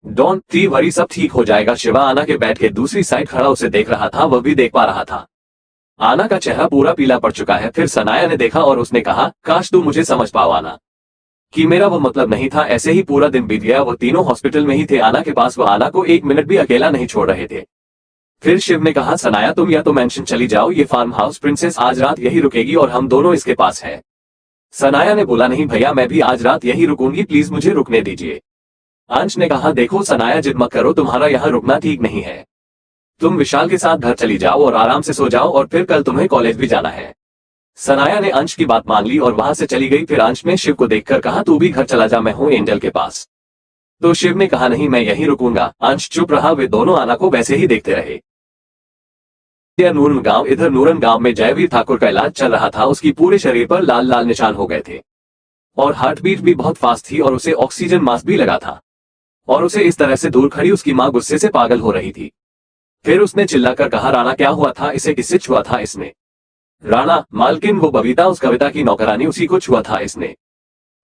डोंट टी वरी, सब ठीक हो जाएगा। शिवा आना के बेड के दूसरी साइड खड़ा उसे देख रहा था। वह भी देख पा रहा था आना का चेहरा पूरा पीला पड़ चुका है। फिर सनाया ने देखा और उसने कहा, काश तू मुझे समझ पाओ आना, कि मेरा वो मतलब नहीं था। ऐसे ही पूरा दिन बीत गया। वो तीनों हॉस्पिटल में ही थे आना के पास। वो आना को 1 मिनट भी अकेला नहीं छोड़ रहे थे। फिर शिव ने कहा, सनाया तुम या तो मेंशन चली जाओ, ये फार्म हाउस प्रिंसेस आज रात यही रुकेगी और हम दोनों इसके पास है। सनाया ने बोला, नहीं भैया, मैं भी आज रात यही रुकूंगी, प्लीज मुझे रुकने दीजिए। अंश ने कहा, देखो सनाया, जिद मत करो, तुम्हारा यहाँ रुकना ठीक नहीं है। तुम विशाल के साथ घर चली जाओ और आराम से सो जाओ और फिर कल तुम्हें कॉलेज भी जाना है। सनाया ने अंश की बात मान ली और वहां से चली गई। फिर अंश ने शिव को देखकर कहा, तू भी घर चला जा, मैं हूं एंजल के पास। तो शिव ने कहा, नहीं मैं यहीं रुकूंगा। अंश चुप रहा। वे दोनों आना को वैसे ही देखते रहे। नूरन गांव, इधर नूरन गांव में जयवीर ठाकुर का इलाज चल रहा था। उसकी पूरे शरीर पर लाल लाल निशान हो गए थे और हार्ट बीट भी बहुत फास्ट थी और उसे ऑक्सीजन मास्क भी लगा था। और उसे इस तरह से दूर खड़ी उसकी मां गुस्से से पागल हो रही थी। फिर उसने चिल्लाकर कहा, राणा क्या हुआ था, इसे किससे छुआ था इसने? राणा, मालकिन वो बबीता, उस कविता की नौकरानी, उसी को छुआ था इसने।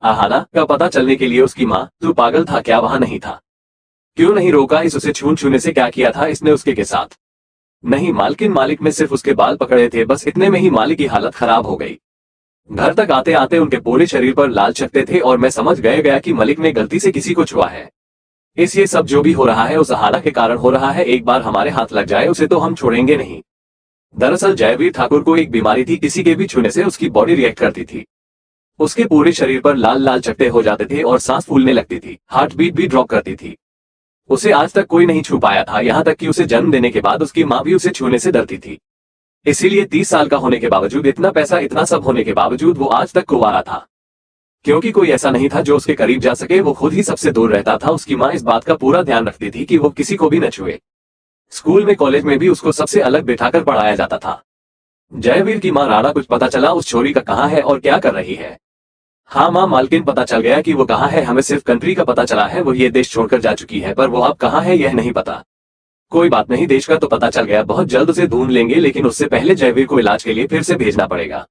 आहाना का पता चलने के लिए उसकी माँ, तू पागल था क्या, वहां नहीं था? क्यों नहीं रोका इस, उसे छूने से क्या किया था इसने उसके के साथ? नहीं मालकिन, मालिक ने सिर्फ उसके बाल पकड़े थे, बस इतने में ही मालिक की हालत खराब हो गई। घर तक आते आते उनके पूरे शरीर पर लाल चकते थे और मैं समझ गया कि मलिक ने गलती से किसी को छुआ है। ये सब जो भी हो रहा है उस आहाना के कारण हो रहा है। एक बार हमारे हाथ लग जाए उसे तो हम छोड़ेंगे नहीं। दरअसल जयवीर ठाकुर को एक बीमारी थी, किसी के भी छूने से उसकी बॉडी रिएक्ट करती थी। उसके पूरे शरीर पर लाल लाल चकते हो जाते थे और सांस फूलने लगती थी, हार्ट बीट भी ड्रॉप करती थी। उसे आज तक कोई नहीं छू पाया था, यहाँ तक कि उसे जन्म देने के बाद उसकी माँ भी उसे छूने से डरती थी। इसीलिए 30 साल का होने के बावजूद, इतना पैसा, इतना सब होने के बावजूद वो आज तक कुंवारा था। क्योंकि कोई ऐसा नहीं था जो उसके करीब जा सके, वो खुद ही सबसे दूर रहता था। उसकी माँ इस बात का पूरा ध्यान रखती थी कि वो किसी को भी न छुए। स्कूल में, कॉलेज में भी उसको सबसे अलग बिठाकर पढ़ाया जाता था। जयवीर की माँ राणा, कुछ पता चला उस छोरी का कहाँ है और क्या कर रही है? हाँ माँ मालकिन, पता चल गया कि वो कहाँ है, हमें सिर्फ कंट्री का पता चला है, वो ये देश छोड़कर जा चुकी है, पर वो अब कहाँ है यह नहीं पता। कोई बात नहीं, देश का तो पता चल गया, बहुत जल्द उसे ढूंढ लेंगे, लेकिन उससे पहले जयवीर को इलाज के लिए फिर से भेजना पड़ेगा।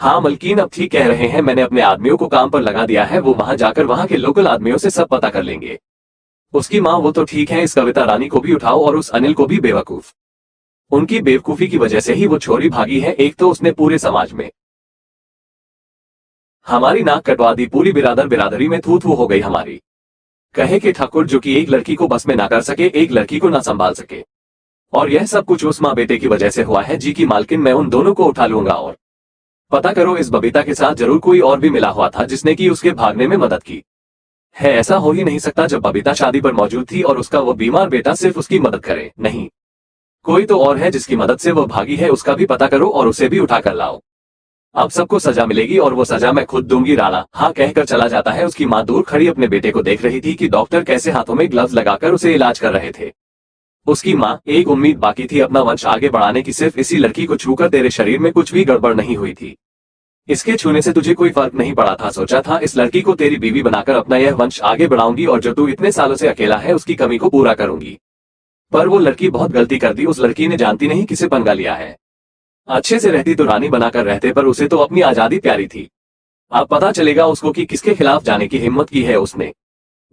हाँ मलकीन, अब ठीक कह रहे हैं, मैंने अपने आदमियों को काम पर लगा दिया है, वो वहां जाकर वहां के लोकल आदमियों से सब पता कर लेंगे। उसकी माँ, वो तो ठीक है, इस कविता रानी को भी उठाओ और उस अनिल को भी बेवकूफ। उनकी बेवकूफी की वजह से ही वो छोरी भागी है। एक तो उसने पूरे समाज में हमारी नाक कटवा दी, पूरी बिरादरी में थू थू हो गई हमारी। कहे कि ठाकुर जो कि एक लड़की को बस में ना कर सके, एक लड़की को ना संभाल सके, और यह सब कुछ उस माँ बेटे की वजह से हुआ है। जी की मालकिन, मैं उन दोनों को उठा लूंगा और पता करो, इस बबीता के साथ जरूर कोई और भी मिला हुआ था जिसने की उसके भागने में मदद की है। ऐसा हो ही नहीं सकता जब बबीता शादी पर मौजूद थी और उसका वो बीमार बेटा सिर्फ उसकी मदद करे। नहीं, कोई तो और है जिसकी मदद से वो भागी है, उसका भी पता करो और उसे भी उठा कर लाओ। अब सबको सजा मिलेगी और वो सजा मैं खुद दूंगी। राणा हाँ कहकर चला जाता है। उसकी माँ दूर खड़ी अपने बेटे को देख रही थी कि डॉक्टर कैसे हाथों में ग्लव्स लगाकर उसे इलाज कर रहे थे। उसकी माँ, एक उम्मीद बाकी थी अपना वंश आगे बढ़ाने की, सिर्फ इसी लड़की को छूकर तेरे शरीर में कुछ भी गड़बड़ नहीं हुई थी। इसके छूने से तुझे कोई फर्क नहीं पड़ा था। सोचा था इस लड़की को तेरी बीवी बनाकर अपना यह वंश आगे बढ़ाऊंगी और जो तू इतने सालों से अकेला है उसकी कमी को पूरा करूंगी। पर वो लड़की बहुत गलती कर दी। उस लड़की ने जानती नहीं किसे पंगा लिया है। अच्छे से रहती तो रानी बनाकर रहते, पर उसे तो अपनी आजादी प्यारी थी। अब पता चलेगा उसको कि किसके खिलाफ जाने की हिम्मत की है उसने।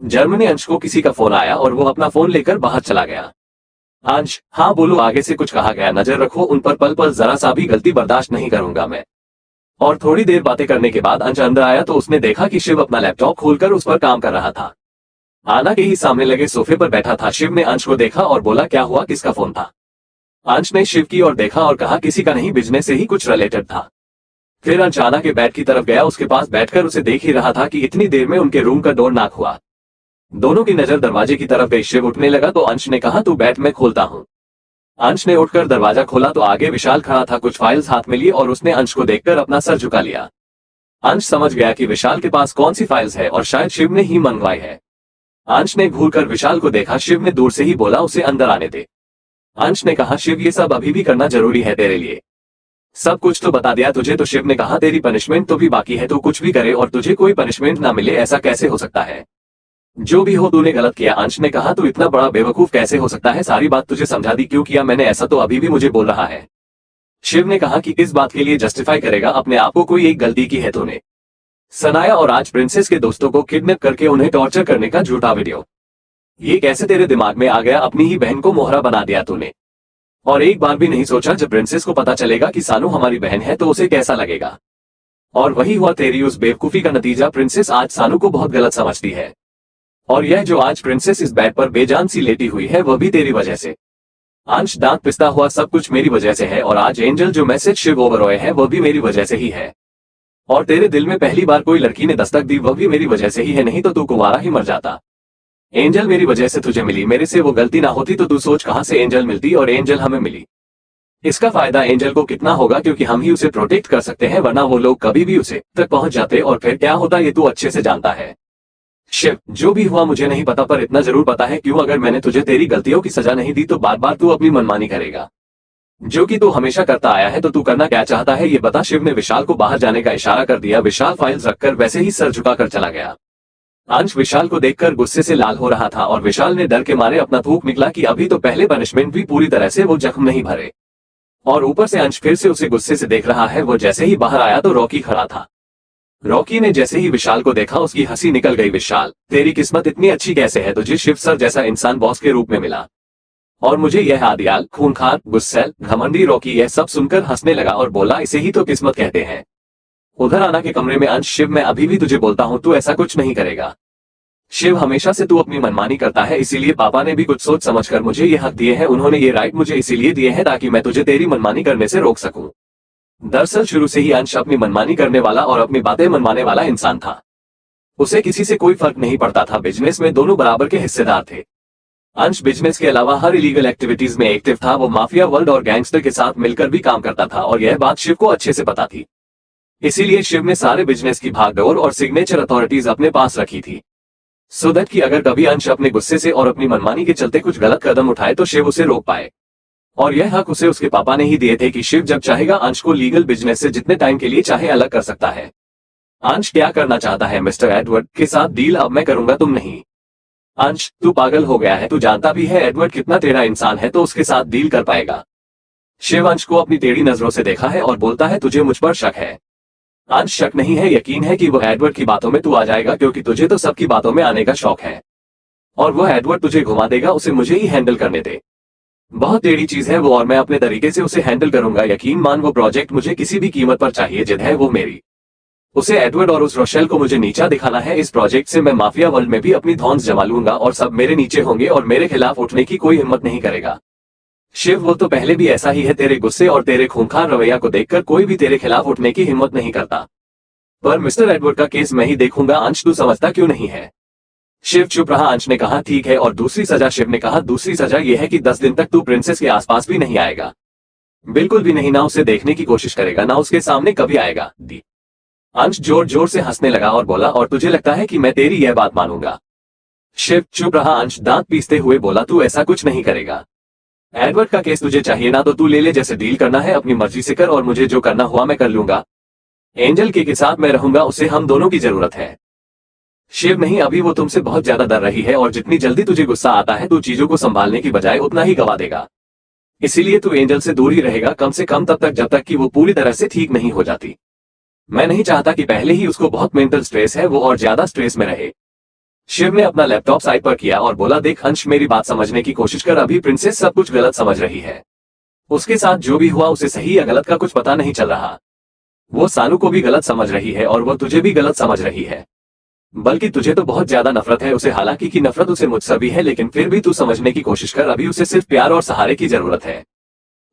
जर्मनी अंश को किसी का फोन आया और वो अपना फोन लेकर बाहर चला गया। अंश, हाँ बोलो, आगे से कुछ कहा गया नजर रखो उन पर, पल पल जरा सा भी गलती बर्दाश्त नहीं करूंगा मैं। और थोड़ी देर बातें करने के बाद अंश अंदर आया तो उसने देखा कि शिव अपना लैपटॉप खोलकर उस पर काम कर रहा था। आना के ही सामने लगे सोफे पर बैठा था। शिव ने अंश को देखा और बोला, क्या हुआ, किसका फोन था? अंश ने शिव की ओर देखा और कहा, किसी का नहीं, बिजनेस से ही कुछ रिलेटेड था। फिर अंश आना के बेड की तरफ गया, उसके पास बैठकर उसे देख ही रहा था कि इतनी देर में उनके रूम का डोर नॉक हुआ। दोनों की नजर दरवाजे की तरफ गई। शिव उठने लगा तो अंश ने कहा, तू बैठ, मैं खोलता हूँ। अंश ने उठकर दरवाजा खोला तो आगे विशाल खड़ा था। कुछ फाइल्स हाथ में लिए और उसने अंश को देखकर अपना सर झुका लिया। अंश समझ गया कि विशाल के पास कौन सी फाइल्स है और शायद शिव ने ही मंगवाई है। अंश ने घूरकर विशाल को देखा। शिव ने दूर से ही बोला, उसे अंदर आने दे। अंश ने कहा, शिव ये सब अभी भी करना जरूरी है तेरे लिए? सब कुछ तो बता दिया तुझे। तो शिव ने कहा, तेरी पनिशमेंट तो भी बाकी है, तो कुछ भी करे और तुझे कोई पनिशमेंट ना मिले, ऐसा कैसे हो सकता है? जो भी हो, तूने गलत किया। अंश ने कहा, तू इतना बड़ा बेवकूफ कैसे हो सकता है? सारी बात तुझे समझा दी, क्यों किया मैंने ऐसा तो अभी भी मुझे बोल रहा है। शिव ने कहा कि इस बात के लिए जस्टिफाई करेगा अपने आप को, कोई एक गलती की है तूने। सनाया और आज प्रिंसेस के दोस्तों को किडनैप करके उन्हें टॉर्चर करने का झूठा वीडियो, ये कैसे तेरे दिमाग में आ गया? अपनी ही बहन को मोहरा बना दिया तूने। और एक बार भी नहीं सोचा जब प्रिंसेस को पता चलेगा कि सानू हमारी बहन है तो उसे कैसा लगेगा? और वही हुआ तेरी उस बेवकूफी का नतीजा। प्रिंसेस आज सानू को बहुत गलत समझती है और यह जो आज प्रिंसेस इस बेड पर बेजान सी लेटी हुई है वह भी तेरी वजह से। अंश दांत पिसता हुआ, सब कुछ मेरी वजह से है। और आज एंजल जो मैसेज शिव ओबरॉय है वह भी मेरी वजह से ही है। और तेरे दिल में पहली बार कोई लड़की ने दस्तक दी वह भी मेरी वजह से ही है, नहीं तो तू कुंवारा ही मर जाता। एंजल मेरी वजह से तुझे मिली, मेरे से वो गलती ना होती तो तू सोच कहां से एंजल मिलती, और एंजल हमें मिली। इसका फायदा एंजल को कितना होगा, क्योंकि हम ही उसे प्रोटेक्ट कर सकते हैं, वरना वो लोग कभी भी उसे तक पहुंच जाते और फिर क्या होता ये तू अच्छे से जानता है। शिव, जो भी हुआ मुझे नहीं पता, पर इतना जरूर पता है क्यों अगर मैंने तुझे तेरी गलतियों की सजा नहीं दी तो बार बार तू अपनी मनमानी करेगा, जो कि तू हमेशा करता आया है। तो तू करना क्या चाहता है ये बता। शिव ने विशाल को बाहर जाने का इशारा कर दिया। विशाल फाइल्स रखकर वैसे ही सर झुकाकर चला गया। अंश विशाल को देखकर गुस्से से लाल हो रहा था और विशाल ने डर के मारे अपना थूक निकला कि अभी तो पहले पनिशमेंट भी पूरी तरह से वो जख्म नहीं भरे, और ऊपर से अंश फिर से उसे गुस्से से देख रहा है। वो जैसे ही बाहर आया तो रॉकी खड़ा था। रॉकी ने जैसे ही विशाल को देखा उसकी हंसी निकल गई। विशाल, तेरी किस्मत इतनी अच्छी कैसे है, तुझे शिव सर जैसा इंसान बॉस के रूप में मिला, और मुझे यह आदियाल, खूंखार, गुस्सैल, घमंडी रॉकी यह सब सुनकर हंसने लगा और बोला, इसे ही तो किस्मत कहते हैं। उधर आना के कमरे में अंश, शिव मैं अभी भी तुझे बोलता हूं तू ऐसा कुछ नहीं करेगा। शिव, हमेशा से तू अपनी मनमानी करता है, इसीलिए पापा ने भी कुछ सोच समझकर मुझे ये हक दिए हैं। उन्होंने ये राइट मुझे इसीलिए दिए हैं ताकि मैं तुझे तेरी मनमानी करने से रोक सकूं। दरअसल शुरू से ही अंश अपनी मनमानी करने वाला और अपनी बातें मनवाने वाला इंसान था। उसे किसी से कोई फर्क नहीं पड़ता था। बिजनेस में दोनों बराबर के हिस्सेदार थे। अंश बिजनेस के अलावा हर इलीगल एक्टिविटीज में एक्टिव था। वो माफिया वर्ल्ड और गैंगस्टर के साथ मिलकर भी काम करता था और यह बात शिव को अच्छे से पता थी। इसीलिए शिव ने सारे बिजनेस की भागदौड़ और सिग्नेचर अथॉरिटीज अपने पास रखी थी, सो दैट कि अगर कभी अंश अपने गुस्से से और अपनी मनमानी के चलते कुछ गलत कदम उठाए तो शिव उसे रोक पाए। और यह हक उसे उसके पापा ने ही दिए थे कि शिव जब चाहेगा अंश को लीगल बिजनेस से जितने टाइम के लिए चाहे अलग कर सकता है। अंश क्या करना चाहता है मिस्टर एडवर्ड के साथ डील अब मैं करूंगा, तुम नहीं। अंश, तू पागल हो गया है, तू जानता भी है एडवर्ड कितना टेढ़ा इंसान है, तो उसके साथ डील कर पाएगा। शिव अंश को अपनी टेढ़ी नजरों से देखा है और बोलता है, तुझे मुझ पर शक है। अंश, शक नहीं है, यकीन है कि वो एडवर्ड की बातों में तू आ जाएगा, क्योंकि तुझे तो सबकी बातों में आने का शौक है और वो एडवर्ड तुझे घुमा देगा। उसे मुझे ही हैंडल करने दे। बहुत टेढ़ी चीज है वो और मैं अपने तरीके से उसे हैंडल करूंगा। यकीन मान, वो प्रोजेक्ट मुझे किसी भी कीमत पर चाहिए। जिद है वो मेरी। उसे एडवर्ड और उस रोशेल को मुझे नीचा दिखाना है। इस प्रोजेक्ट से मैं माफिया वर्ल्ड में भी अपनी धौंस जमा लूंगा और सब मेरे नीचे होंगे और मेरे खिलाफ उठने की कोई हिम्मत नहीं करेगा। शिव, वो तो पहले भी ऐसा ही है। तेरे गुस्से और तेरे खूंखार रवैया को देखकर कोई भी तेरे खिलाफ उठने की हिम्मत नहीं करता। पर मिस्टर एडवर्ड का केस मैं ही देखूंगा। अंश, तू समझता क्यों नहीं है? शिव चुप रहा। अंश ने कहा, ठीक है, और दूसरी सजा? शिव ने कहा, दूसरी सजा यह है कि 10 दिन तक तू प्रिंसेस के आसपास भी नहीं आएगा। बिल्कुल भी नहीं, ना उसे देखने की कोशिश करेगा, ना उसके सामने कभी आएगा। दी अंश जोर जोर से हंसने लगा और बोला, और तुझे लगता है कि मैं तेरी यह बात मानूंगा? शिव चुप रहा। अंश दांत पीसते हुए बोला, तू ऐसा कुछ नहीं करेगा। एडवर्ड का केस तुझे चाहिए ना, तो तू ले ले। जैसे डील करना है अपनी मर्जी से कर, और मुझे जो करना हुआ मैं कर लूंगा। एंजल के साथ मैं रहूंगा, उसे हम दोनों की जरूरत है। शिव, नहीं, अभी वो तुमसे बहुत ज्यादा डर रही है और जितनी जल्दी तुझे गुस्सा आता है तू चीजों को संभालने की बजाय उतना ही गवा देगा। इसीलिए तू एंजल से दूर ही रहेगा, कम से कम तब तक जब तक कि वो पूरी तरह से ठीक नहीं हो जाती। मैं नहीं चाहता कि पहले ही उसको बहुत मेंटल स्ट्रेस है, वो और ज्यादा स्ट्रेस में रहे। शिव ने अपना लैपटॉप साइड पर किया और बोला, देख अंश, मेरी बात समझने की कोशिश कर। अभी प्रिंसेस सब कुछ गलत समझ रही है। उसके साथ जो भी हुआ उसे सही या गलत का कुछ पता नहीं चल रहा। वो सानू को भी गलत समझ रही है और वो तुझे भी गलत समझ रही है। बल्कि तुझे तो बहुत ज्यादा नफरत है उसे। हालांकि की नफरत उसे मुझसे भी है, लेकिन फिर भी तू समझने की कोशिश कर। अभी उसे सिर्फ प्यार और सहारे की जरूरत है।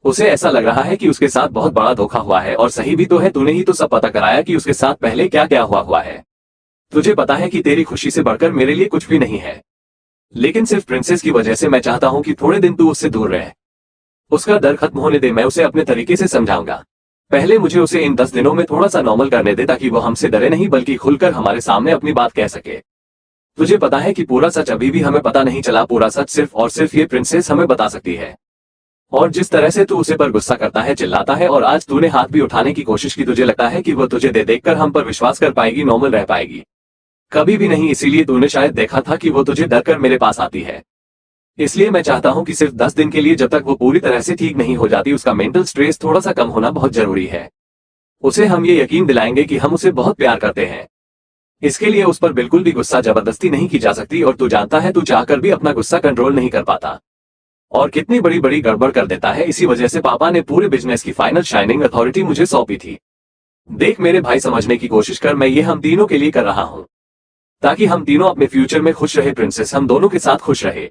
उसे ऐसा लग रहा है कि उसके साथ बहुत बड़ा धोखा हुआ है, और सही भी तो है। तूने ही तो सब पता कराया कि उसके साथ पहले क्या क्या हुआ है। तुझे पता है कि तेरी खुशी से बढ़कर मेरे लिए कुछ भी नहीं है, लेकिन सिर्फ प्रिंसेस की वजह से मैं चाहता हूं कि थोड़े दिन तू उससे दूर रहे। उसका डर खत्म होने दे, मैं उसे अपने तरीके से समझाऊंगा। पहले मुझे उसे इन 10 दिनों में थोड़ा सा नॉर्मल करने दे, ताकि वो हमसे डरे नहीं बल्कि खुलकर हमारे सामने अपनी बात कह सके। तुझे पता है कि पूरा सच अभी भी हमें पता नहीं चला। पूरा सच सिर्फ और सिर्फ ये प्रिंसेस हमें बता सकती है। और जिस तरह से तू उसे पर गुस्सा करता है, चिल्लाता है, और आज तूने हाथ भी उठाने की कोशिश की, तुझे लगता है कि वो तुझे देखकर हम पर विश्वास कर पाएगी, नॉर्मल रह पाएगी? कभी भी नहीं। इसीलिए तूने शायद देखा था कि वो तुझे डर कर मेरे पास आती है। इसलिए मैं चाहता हूं कि सिर्फ 10 दिन के लिए, जब तक वो पूरी तरह से ठीक नहीं हो जाती, उसका मेंटल स्ट्रेस थोड़ा सा कम होना बहुत जरूरी है। उसे हम ये यकीन दिलाएंगे कि हम उसे बहुत प्यार करते हैं। इसके लिए उस पर बिल्कुल भी गुस्सा जबरदस्ती नहीं की जा सकती, और तू जानता है तू चाहकर भी अपना गुस्सा कंट्रोल नहीं कर पाता और कितनी बड़ी बड़ी गड़बड़ कर देता है। इसी वजह से पापा ने पूरे बिजनेस की फाइनल शाइनिंग अथॉरिटी मुझे सौंपी थी। देख मेरे भाई, समझने की कोशिश कर। मैं ये हम तीनों के लिए कर रहा हूं, ताकि हम तीनों अपने फ्यूचर में खुश रहे। प्रिंसेस हम दोनों के साथ खुश रहे,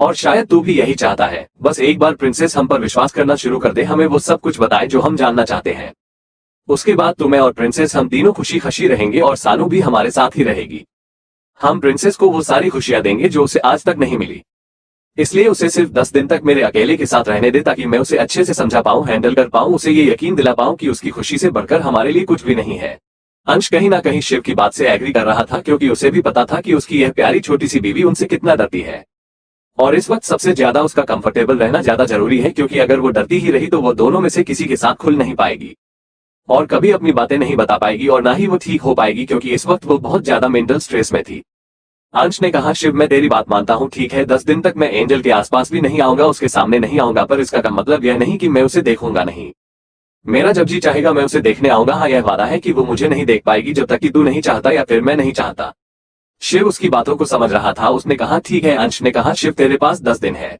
और शायद तू भी यही चाहता है। बस एक बार प्रिंसेस हम पर विश्वास करना शुरू कर दे, हमें वो सब कुछ बताए जो हम जानना चाहते हैं। उसके बाद तू, मैं और प्रिंसेस हम तीनों खुशी खुशी रहेंगे, और सानू भी हमारे साथ ही रहेगी। हम प्रिंसेस को वो सारी खुशियां देंगे जो उसे आज तक नहीं मिली। इसलिए उसे सिर्फ 10 दिन तक मेरे अकेले के साथ रहने दे, ताकि मैं उसे अच्छे से समझा पाऊं, हैंडल कर पाऊं, उसे ये यकीन दिला पाऊं कि उसकी खुशी से बढ़कर हमारे लिए कुछ भी नहीं है। अंश कहीं ना कहीं शिव की बात से एग्री कर रहा था, क्योंकि उसे भी पता था कि उसकी यह प्यारी छोटी सी बीवी उनसे कितना डरती है। और इस वक्त सबसे ज्यादा उसका कंफर्टेबल रहना ज्यादा जरूरी है, क्योंकि अगर वो डरती ही रही तो वो दोनों में से किसी के साथ खुल नहीं पाएगी और कभी अपनी बातें नहीं बता पाएगी, और ना ही वो ठीक हो पाएगी, क्योंकि इस वक्त वो बहुत ज्यादा मेंटल स्ट्रेस में थी। अंश ने कहा, शिव मैं तेरी बात मानता हूँ, ठीक है 10 दिन तक मैं एंजल के आसपास भी नहीं आऊंगा, उसके सामने नहीं आऊंगा, पर इसका का मतलब यह नहीं कि मैं उसे देखूंगा नहीं। मेरा जब जी चाहेगा मैं उसे देखने आऊंगा। हाँ, यह वादा है कि वो मुझे नहीं देख पाएगी जब तक कि तू नहीं चाहता या फिर मैं नहीं चाहता। शिव उसकी बातों को समझ रहा था। उसने कहा, ठीक है। अंश ने कहा, शिव तेरे पास 10 दिन है।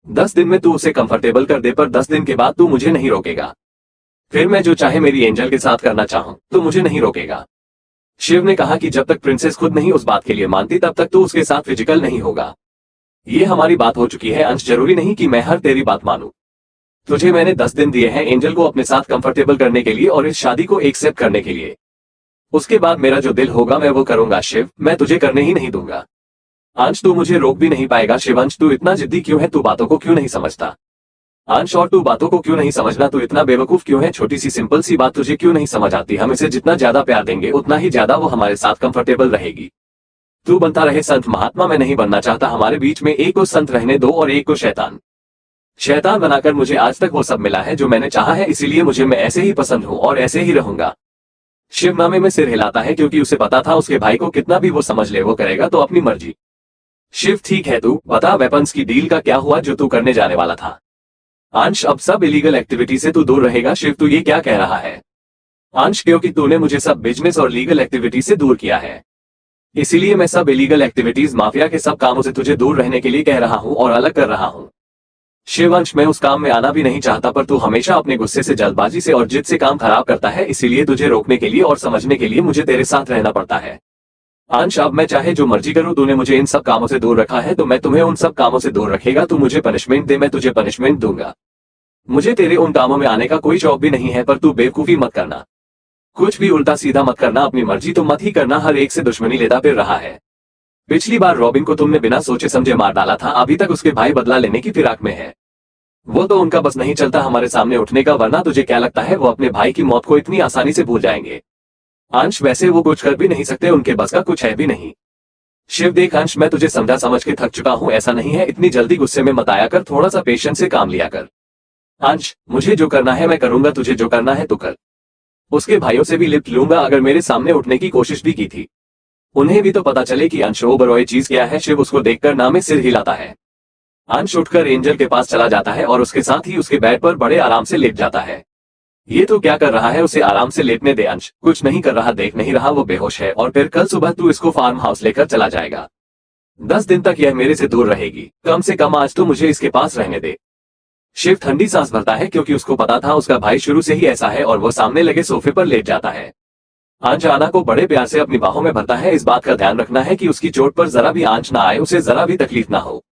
10 दिन में तू उसे कंफर्टेबल कर दे, पर 10 दिन के बाद तू मुझे नहीं रोकेगा। फिर मैं जो चाहे मेरी एंजल के साथ करना चाहूं तो मुझे नहीं रोकेगा। शिव ने कहा कि जब तक प्रिंसेस खुद नहीं उस बात के लिए मानती तब तक तू उसके साथ फिजिकल नहीं होगा। ये हमारी बात हो चुकी है अंश, जरूरी नहीं कि मैं हर तेरी बात मानूं। तुझे मैंने 10 दिन दिए हैं एंजल को अपने साथ कंफर्टेबल करने के लिए और इस शादी को एक्सेप्ट करने के लिए। उसके बाद मेरा जो दिल होगा मैं वो करूंगा। शिव, मैं तुझे करने ही नहीं दूंगा। अंश, तू मुझे रोक भी नहीं पाएगा। शिवांश, तू इतना जिद्दी क्यों है? तू बातों को क्यों नहीं समझता? अंश, और तू बातों को क्यों नहीं समझना? तू इतना बेवकूफ क्यों है? छोटी सी सिंपल सी बात तुझे क्यों नहीं समझ आती? हम इसे जितना ज्यादा प्यार देंगे उतना ही ज्यादा वो हमारे साथ कंफर्टेबल रहेगी। तू बनता रहे संत महात्मा, मैं नहीं बनना चाहता। हमारे बीच में एक को संत रहने दो और एक को शैतान। शैतान बनाकर मुझे आज तक वो सब मिला है जो मैंने चाहा है, इसीलिए मुझे मैं ऐसे ही पसंद हूं और ऐसे ही रहूंगा। शिव नामे में सिर हिलाता है क्योंकि उसे पता था उसके भाई को कितना भी वो समझ ले वो करेगा तो अपनी मर्जी। शिव, ठीक है, तू बता वेपन्स की डील का क्या हुआ जो तू करने जाने वाला था? अंश, अब सब इलीगल एक्टिविटी से तू दूर रहेगा। शिव, तू ये क्या कह रहा है? अंश, क्योंकि तूने मुझे सब बिजनेस और लीगल एक्टिविटी से दूर किया है, इसीलिए मैं सब इलीगल एक्टिविटीज माफिया के सब कामों से तुझे दूर रहने के लिए कह रहा हूं और अलग कर रहा हूं। शिवंश, मैं उस काम में आना भी नहीं चाहता, पर तू हमेशा अपने गुस्से से, जल्दबाजी से और जिद से काम खराब करता है, इसीलिए तुझे रोकने के लिए और समझने के लिए मुझे तेरे साथ रहना पड़ता है। अंश, अब मैं चाहे जो मर्जी करूं, तूने मुझे इन सब कामों से दूर रखा है तो मैं तुम्हें उन सब कामों से दूर रखेगा। तू मुझे पनिशमेंट दे, मैं तुझे पनिशमेंट दूंगा। मुझे तेरे उन कामों में आने का कोई शौक भी नहीं है, पर तू बेवकूफी मत करना, कुछ भी उल्टा सीधा मत करना, अपनी मर्जी तो मत ही करना, हर एक से दुश्मनी लेता फिर रहा है। पिछली बार रॉबिन को तुमने बिना सोचे समझे मार डाला था, अभी तक उसके भाई बदला लेने की फिराक में है। वो तो उनका बस नहीं चलता हमारे सामने उठने का, वरना तुझे क्या लगता है वो अपने भाई की मौत को इतनी आसानी से भूल जाएंगे? अंश, वैसे वो कुछ कर भी नहीं सकते, उनके बस का कुछ है भी नहीं। शिव, देख अंश, मैं तुझे समझा समझ के थक चुका हूं, ऐसा नहीं है, इतनी जल्दी गुस्से में मत आया कर, थोड़ा सा पेशेंस से काम लिया कर। अंश, मुझे जो करना है मैं करूंगा, तुझे जो करना है तो कर। उसके भाइयों से भी लिफ्ट लूंगा अगर मेरे सामने उठने की कोशिश भी की थी। उन्हें भी तो पता चले कि अंश ओबरॉय चीज क्या है। शिव उसको देखकर ना में सिर हिलाता है। अंश उठकर एंजल के पास चला जाता है और उसके साथ ही उसके बेड पर बड़े आराम से लेट जाता है। ये तो क्या कर रहा है? उसे आराम से लेटने दे अंश, कुछ नहीं कर रहा, देख नहीं रहा वो बेहोश है, और फिर कल सुबह तू इसको फार्म हाउस लेकर चला जाएगा। 10 दिन तक यह मेरे से दूर रहेगी, कम से कम आज तो मुझे इसके पास रहने दे। शिव ठंडी सांस भरता है क्योंकि उसको पता था उसका भाई शुरू से ही ऐसा है, और वो सामने लगे सोफे पर लेट जाता है। अंश आना को बड़े प्यार से अपनी बाहों में भरता है। इस बात का ध्यान रखना है कि उसकी चोट पर जरा भी आंच ना आए, उसे जरा भी तकलीफ ना हो।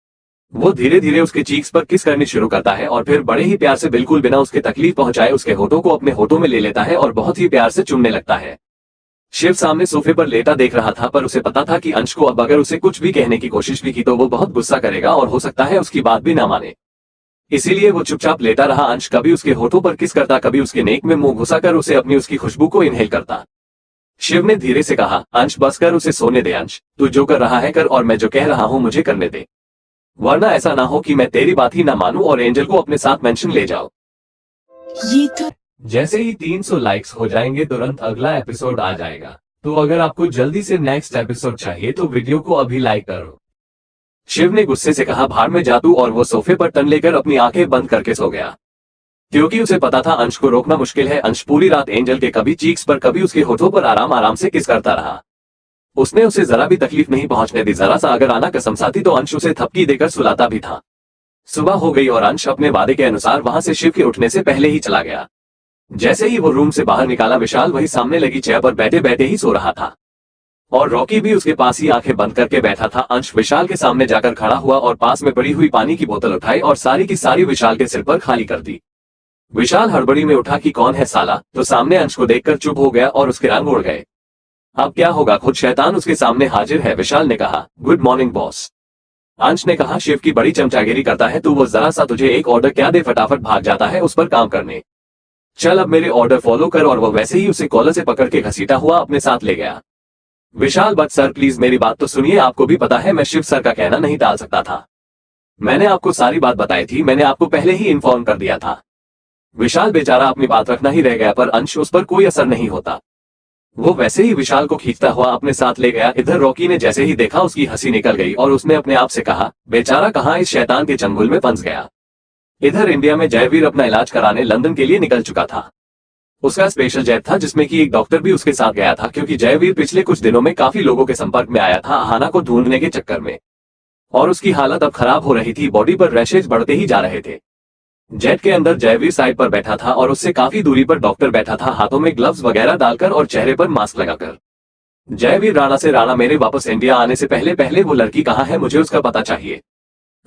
वो धीरे धीरे उसके चीक्स पर किस करनी शुरू करता है और फिर बड़े ही प्यार से, बिल्कुल बिना उसके तकलीफ पहुंचाए, उसके होठों को अपने होठों में ले लेता है और बहुत ही प्यार से चूमने लगता है। शिव सामने सोफे पर लेटा देख रहा था, पर उसे पता था कि अंश को अब अगर उसे कुछ भी कहने की कोशिश भी की तो वो बहुत गुस्सा करेगा और हो सकता है उसकी बात भी ना माने। इसीलिए वो चुपचाप लेटा रहा। अंश कभी उसके होठों पर किस करता, कभी उसके नेक में मुंह घुसाकर उसे अपनी उसकी खुशबू को इनहेल करता। शिव ने धीरे से कहा, अंश बस कर, उसे सोने दे। अंश, तू जो कर रहा है कर, और मैं जो कह रहा हूं मुझे करने दे, वरना ऐसा ना हो कि मैं तेरी बात ही ना मानूं और एंजल को अपने साथ मेंशन ले जाओ। ये तो जैसे ही 300 लाइक्स हो जाएंगे तुरंत अगला एपिसोड आ जाएगा। तो अगर आपको जल्दी से नेक्स्ट एपिसोड चाहिए तो वीडियो को अभी लाइक करो। शिव ने गुस्से से कहा, भाड़ में जा तू, और वो सोफे पर टन लेकर अपनी आंखें बंद करके सो गया, क्योंकि उसे पता था अंश को रोकना मुश्किल है। अंश पूरी रात एंजल के कभी चीक्स पर कभी उसके होठों पर आराम आराम से किस करता रहा। उसने उसे जरा भी तकलीफ नहीं पहुंचने दी। जरा सा अगर आना कसमसाती तो अंश उसे थपकी देकर सुलाता भी था। सुबह हो गई और अंश अपने वादे के अनुसार वहां से शिव के उठने से पहले ही चला गया। जैसे ही वो रूम से बाहर निकाला, विशाल वही सामने लगी चेयर पर बैठे बैठे ही सो रहा था, और रॉकी भी उसके पास ही आंखें बंद करके बैठा था। अंश विशाल के सामने जाकर खड़ा हुआ और पास में पड़ी हुई पानी की बोतल उठाई और सारी की सारी विशाल के सिर पर खाली कर दी। विशाल हड़बड़ी में उठा कि कौन है साला, तो सामने अंश को देखकर चुप हो गया और उसके रंग उड़ गए। अब क्या होगा, खुद शैतान उसके सामने हाजिर है। विशाल ने कहा, गुड मॉर्निंग बॉस। अंश ने कहा, शिव की बड़ी चमचागिरी करता है तू, वो जरा सा तुझे एक ऑर्डर क्या दे फटाफट भाग जाता है उस पर काम करने। चल अब मेरे ऑर्डर फॉलो कर, और वो वैसे ही उसे कॉलर से पकड़ के घसीटा हुआ अपने साथ ले गया। विशाल, बट सर प्लीज मेरी बात तो सुनिए, आपको भी पता है मैं शिव सर का कहना नहीं टाल सकता था। मैंने आपको सारी बात बताई थी, मैंने आपको पहले ही इन्फॉर्म कर दिया था। विशाल बेचारा अपनी बात रखना ही रह गया, पर अंश उस पर कोई असर नहीं होता। वो वैसे ही विशाल को खींचता हुआ अपने साथ ले गया। इधर रॉकी ने जैसे ही देखा उसकी हंसी निकल गई और उसने अपने आप से कहा, बेचारा कहाँ इस शैतान के चंगुल में फंस गया। इधर इंडिया में जयवीर अपना इलाज कराने लंदन के लिए निकल चुका था। उसका स्पेशल जेट था जिसमें कि एक डॉक्टर भी उसके साथ गया था, क्योंकि जयवीर पिछले कुछ दिनों में काफी लोगों के संपर्क में आया था अहाना को ढूंढने के चक्कर में, और उसकी हालत अब खराब हो रही थी। बॉडी पर रैशेज बढ़ते ही जा रहे थे। जेट के अंदर जयवीर साइड पर बैठा था और उससे काफी दूरी पर डॉक्टर बैठा था, हाथों में ग्लव्स वगैरह डालकर और चेहरे पर मास्क लगाकर। जयवीर राणा से, राणा मेरे वापस इंडिया आने से पहले पहले वो लड़की कहाँ है, मुझे उसका पता चाहिए।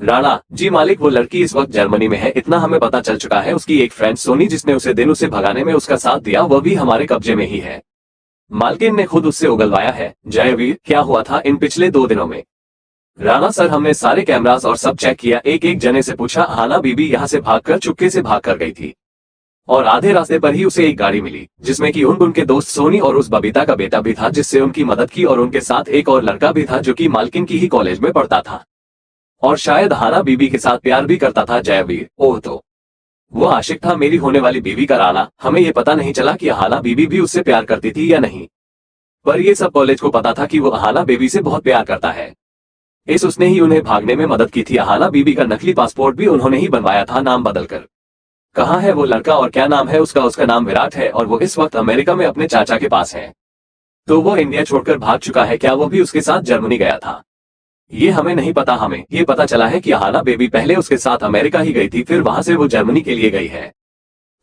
राणा, जी मालिक, वो लड़की इस वक्त जर्मनी में है, इतना हमें पता चल चुका है। उसकी एक फ्रेंड सोनी जिसने उसे भगाने में उसका साथ दिया, वह भी हमारे कब्जे में ही है। मालकिन ने खुद उससे उगलवाया है। जयवीर, क्या हुआ था इन पिछले 2 दिनों में? राणा सर, हमने सारे कैमरास और सब चेक किया। एक एक जने से पूछा। अहाना बीबी यहाँ से भागकर चुपके से भाग कर गई थी और आधे रास्ते पर ही उसे एक गाड़ी मिली जिसमें कि उनके दोस्त सोनी और उस बबीता का बेटा भी था जिससे उनकी मदद की, और उनके साथ एक और लड़का भी था जो कि मालकिन की ही कॉलेज में पढ़ता था और शायद अहाना बीबी के साथ प्यार भी करता था। जयवीर, ओह, तो वो आशिक था मेरी होने वाली बीवी का। राणा, हमें ये पता नहीं चला कि अहाना बीबी भी उससे प्यार करती थी या नहीं, पर ये सब कॉलेज को पता था कि वो अहाना बेबी से बहुत प्यार करता है। उसने ही उन्हें भागने में मदद की थी। अहाना बीबी का नकली पासपोर्ट भी उन्होंने ही बनवाया था, नाम बदलकर। कहाँ है वो लड़का और क्या नाम है उसका? उसका नाम विराट है और वो इस वक्त अमेरिका में अपने चाचा के पास है। तो वो इंडिया छोड़कर भाग चुका है। क्या वो भी उसके साथ जर्मनी गया था? ये हमें नहीं पता। हमें ये पता चला है कि अहाना बेबी पहले उसके साथ अमेरिका ही गई थी, फिर वहां से वो जर्मनी के लिए गई है।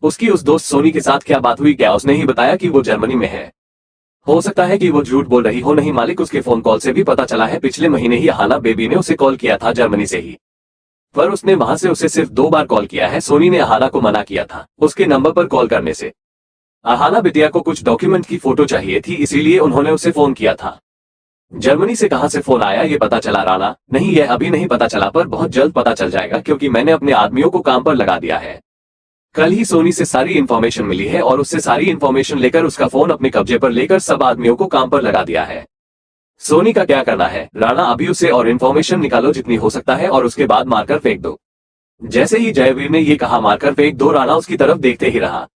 उसकी उस दोस्त सोनी के साथ क्या बात हुई? क्या उसने ही बताया कि वो जर्मनी में है? हो सकता है कि वो झूठ बोल रही हो। नहीं मालिक, उसके फोन कॉल से भी पता चला है पिछले महीने ही अहाना बेबी ने उसे कॉल किया था जर्मनी से ही, पर उसने वहां से उसे सिर्फ 2 बार कॉल किया है। सोनी ने अहाना को मना किया था उसके नंबर पर कॉल करने से। अहाना बिटिया को कुछ डॉक्यूमेंट की फोटो चाहिए थी, इसीलिए उन्होंने उसे फोन किया था। जर्मनी से कहां से फोन आया ये पता चला? राणा, नहीं, यह अभी नहीं पता चला, पर बहुत जल्द पता चल जाएगा क्योंकि मैंने अपने आदमियों को काम पर लगा दिया है। कल ही सोनी से सारी इंफॉर्मेशन मिली है और उससे सारी इंफॉर्मेशन लेकर उसका फोन अपने कब्जे पर लेकर सब आदमियों को काम पर लगा दिया है। सोनी का क्या करना है? राणा, अभी उसे और इंफॉर्मेशन निकालो जितनी हो सकता है और उसके बाद मारकर फेंक दो। जैसे ही जयवीर ने ये कहा मारकर फेंक दो, राणा उसकी तरफ देखते ही रहा।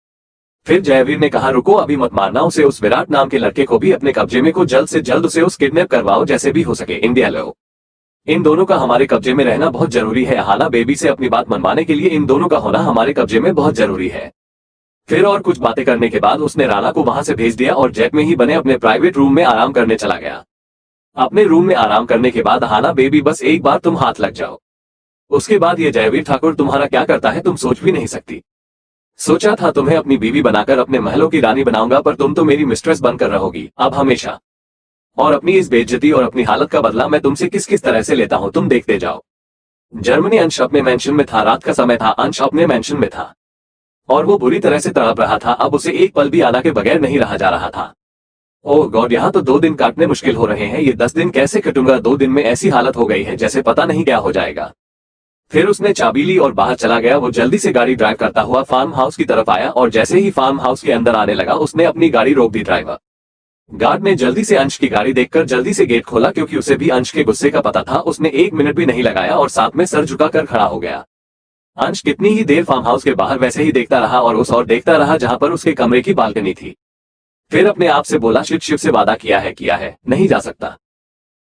फिर जयवीर ने कहा, रुको, अभी मत मारना उसे। उस विराट नाम के लड़के को भी अपने कब्जे में को जल्द से जल्द उसे उस किडनैप करवाओ, जैसे भी हो सके इंडिया लो। इन दोनों का हमारे कब्जे में रहना बहुत जरूरी है। अहाना बेबी से अपनी बात मनवाने के लिए इन दोनों का होना हमारे कब्जे में बहुत जरूरी है। फिर और कुछ बातें करने के बाद उसने राणा को वहां से भेज दिया और जेट में ही बने अपने प्राइवेट रूम में आराम करने चला गया। अपने रूम में आराम करने के बाद अहाना बेबी, बस एक बार तुम हाथ लग जाओ, उसके बाद ये जयवीर ठाकुर तुम्हारा क्या करता है तुम सोच भी नहीं सकती। सोचा था तुम्हें अपनी बीवी बनाकर अपने महलों की रानी बनाऊंगा, पर तुम तो मेरी मिस्ट्रेस बनकर रहोगी अब हमेशा। और अपनी इस बेइज्जती और अपनी हालत का बदला मैं तुमसे किस किस तरह से लेता हूं तुम देखते जाओ। जर्मनी अंश अपने मेंशन में था, रात का समय था, अंश अपने मेंशन में था और वो बुरी तरह से तड़प रहा था। अब उसे एक पल भी आना के बगैर नहीं रहा जा रहा था। ओह गॉड, यहाँ तो 2 दिन काटने मुश्किल हो रहे हैं। ये 10 दिन कैसे कटूंगा? 2 दिन में ऐसी हालत हो गई है जैसे पता नहीं क्या हो जाएगा। फिर उसने चाबी ली और बाहर चला गया। वो जल्दी से गाड़ी ड्राइव करता हुआ फार्म हाउस की तरफ आया और जैसे ही फार्म हाउस के अंदर आने लगा उसने अपनी गाड़ी रोक दी। ड्राइवर गार्ड ने जल्दी से अंश की गाड़ी देखकर जल्दी से गेट खोला, क्योंकि उसे भी अंश के गुस्से का पता था। उसने 1 मिनट भी नहीं लगाया और साथ में सर झुकाकर खड़ा हो गया। अंश कितनी ही देर फार्म हाउस के बाहर वैसे ही देखता रहा और उस और देखता रहा जहां पर उसके कमरे की बालकनी थी। फिर अपने आप से बोला, शिव से वादा किया है, नहीं जा सकता।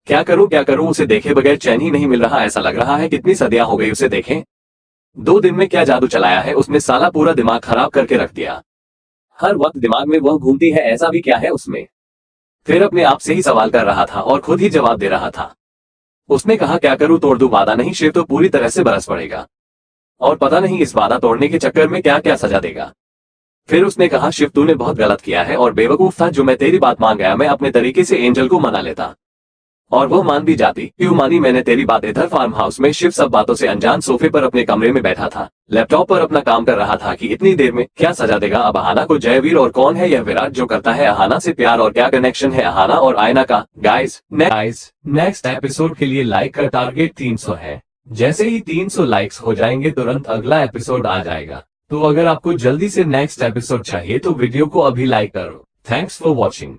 क्या करूं? उसे देखे बगैर चैन ही नहीं मिल रहा। ऐसा लग रहा है कितनी सदियां हो गई उसे देखें। 2 दिन में क्या जादू चलाया है उसने, साला पूरा दिमाग खराब करके रख दिया। हर वक्त दिमाग में वह घूमती है, ऐसा भी क्या है उसमें? फिर अपने आप से ही सवाल कर रहा था और खुद ही जवाब दे रहा था। उसने कहा, क्या करूं? तोड़ दूं वादा? नहीं, शिव तो पूरी तरह से बरस पड़ेगा और पता नहीं इस वादा तोड़ने के चक्कर में क्या क्या सजा देगा। फिर उसने कहा, शिव तूने बहुत गलत किया है और बेवकूफ था जो मैं तेरी बात मान गया। मैं अपने तरीके से एंजल को मना लेता और वो मान भी जाती। क्यों मानी मैंने तेरी बात? इधर फार्म हाउस में शिव सब बातों से अनजान सोफे पर अपने कमरे में बैठा था, लैपटॉप पर अपना काम कर रहा था कि इतनी देर में क्या सजा देगा अब अहाना को जयवीर। और कौन है यह विराट जो करता है अहाना से प्यार, और क्या कनेक्शन है अहाना और आयना का? गाइस नेक्स्ट एपिसोड के लिए लाइक का टारगेट 300 है। जैसे ही 300 लाइक्स हो जाएंगे तुरंत अगला एपिसोड आ जाएगा। तो अगर आपको जल्दी से नेक्स्ट एपिसोड चाहिए तो वीडियो को अभी लाइक करो। Thanks for watching.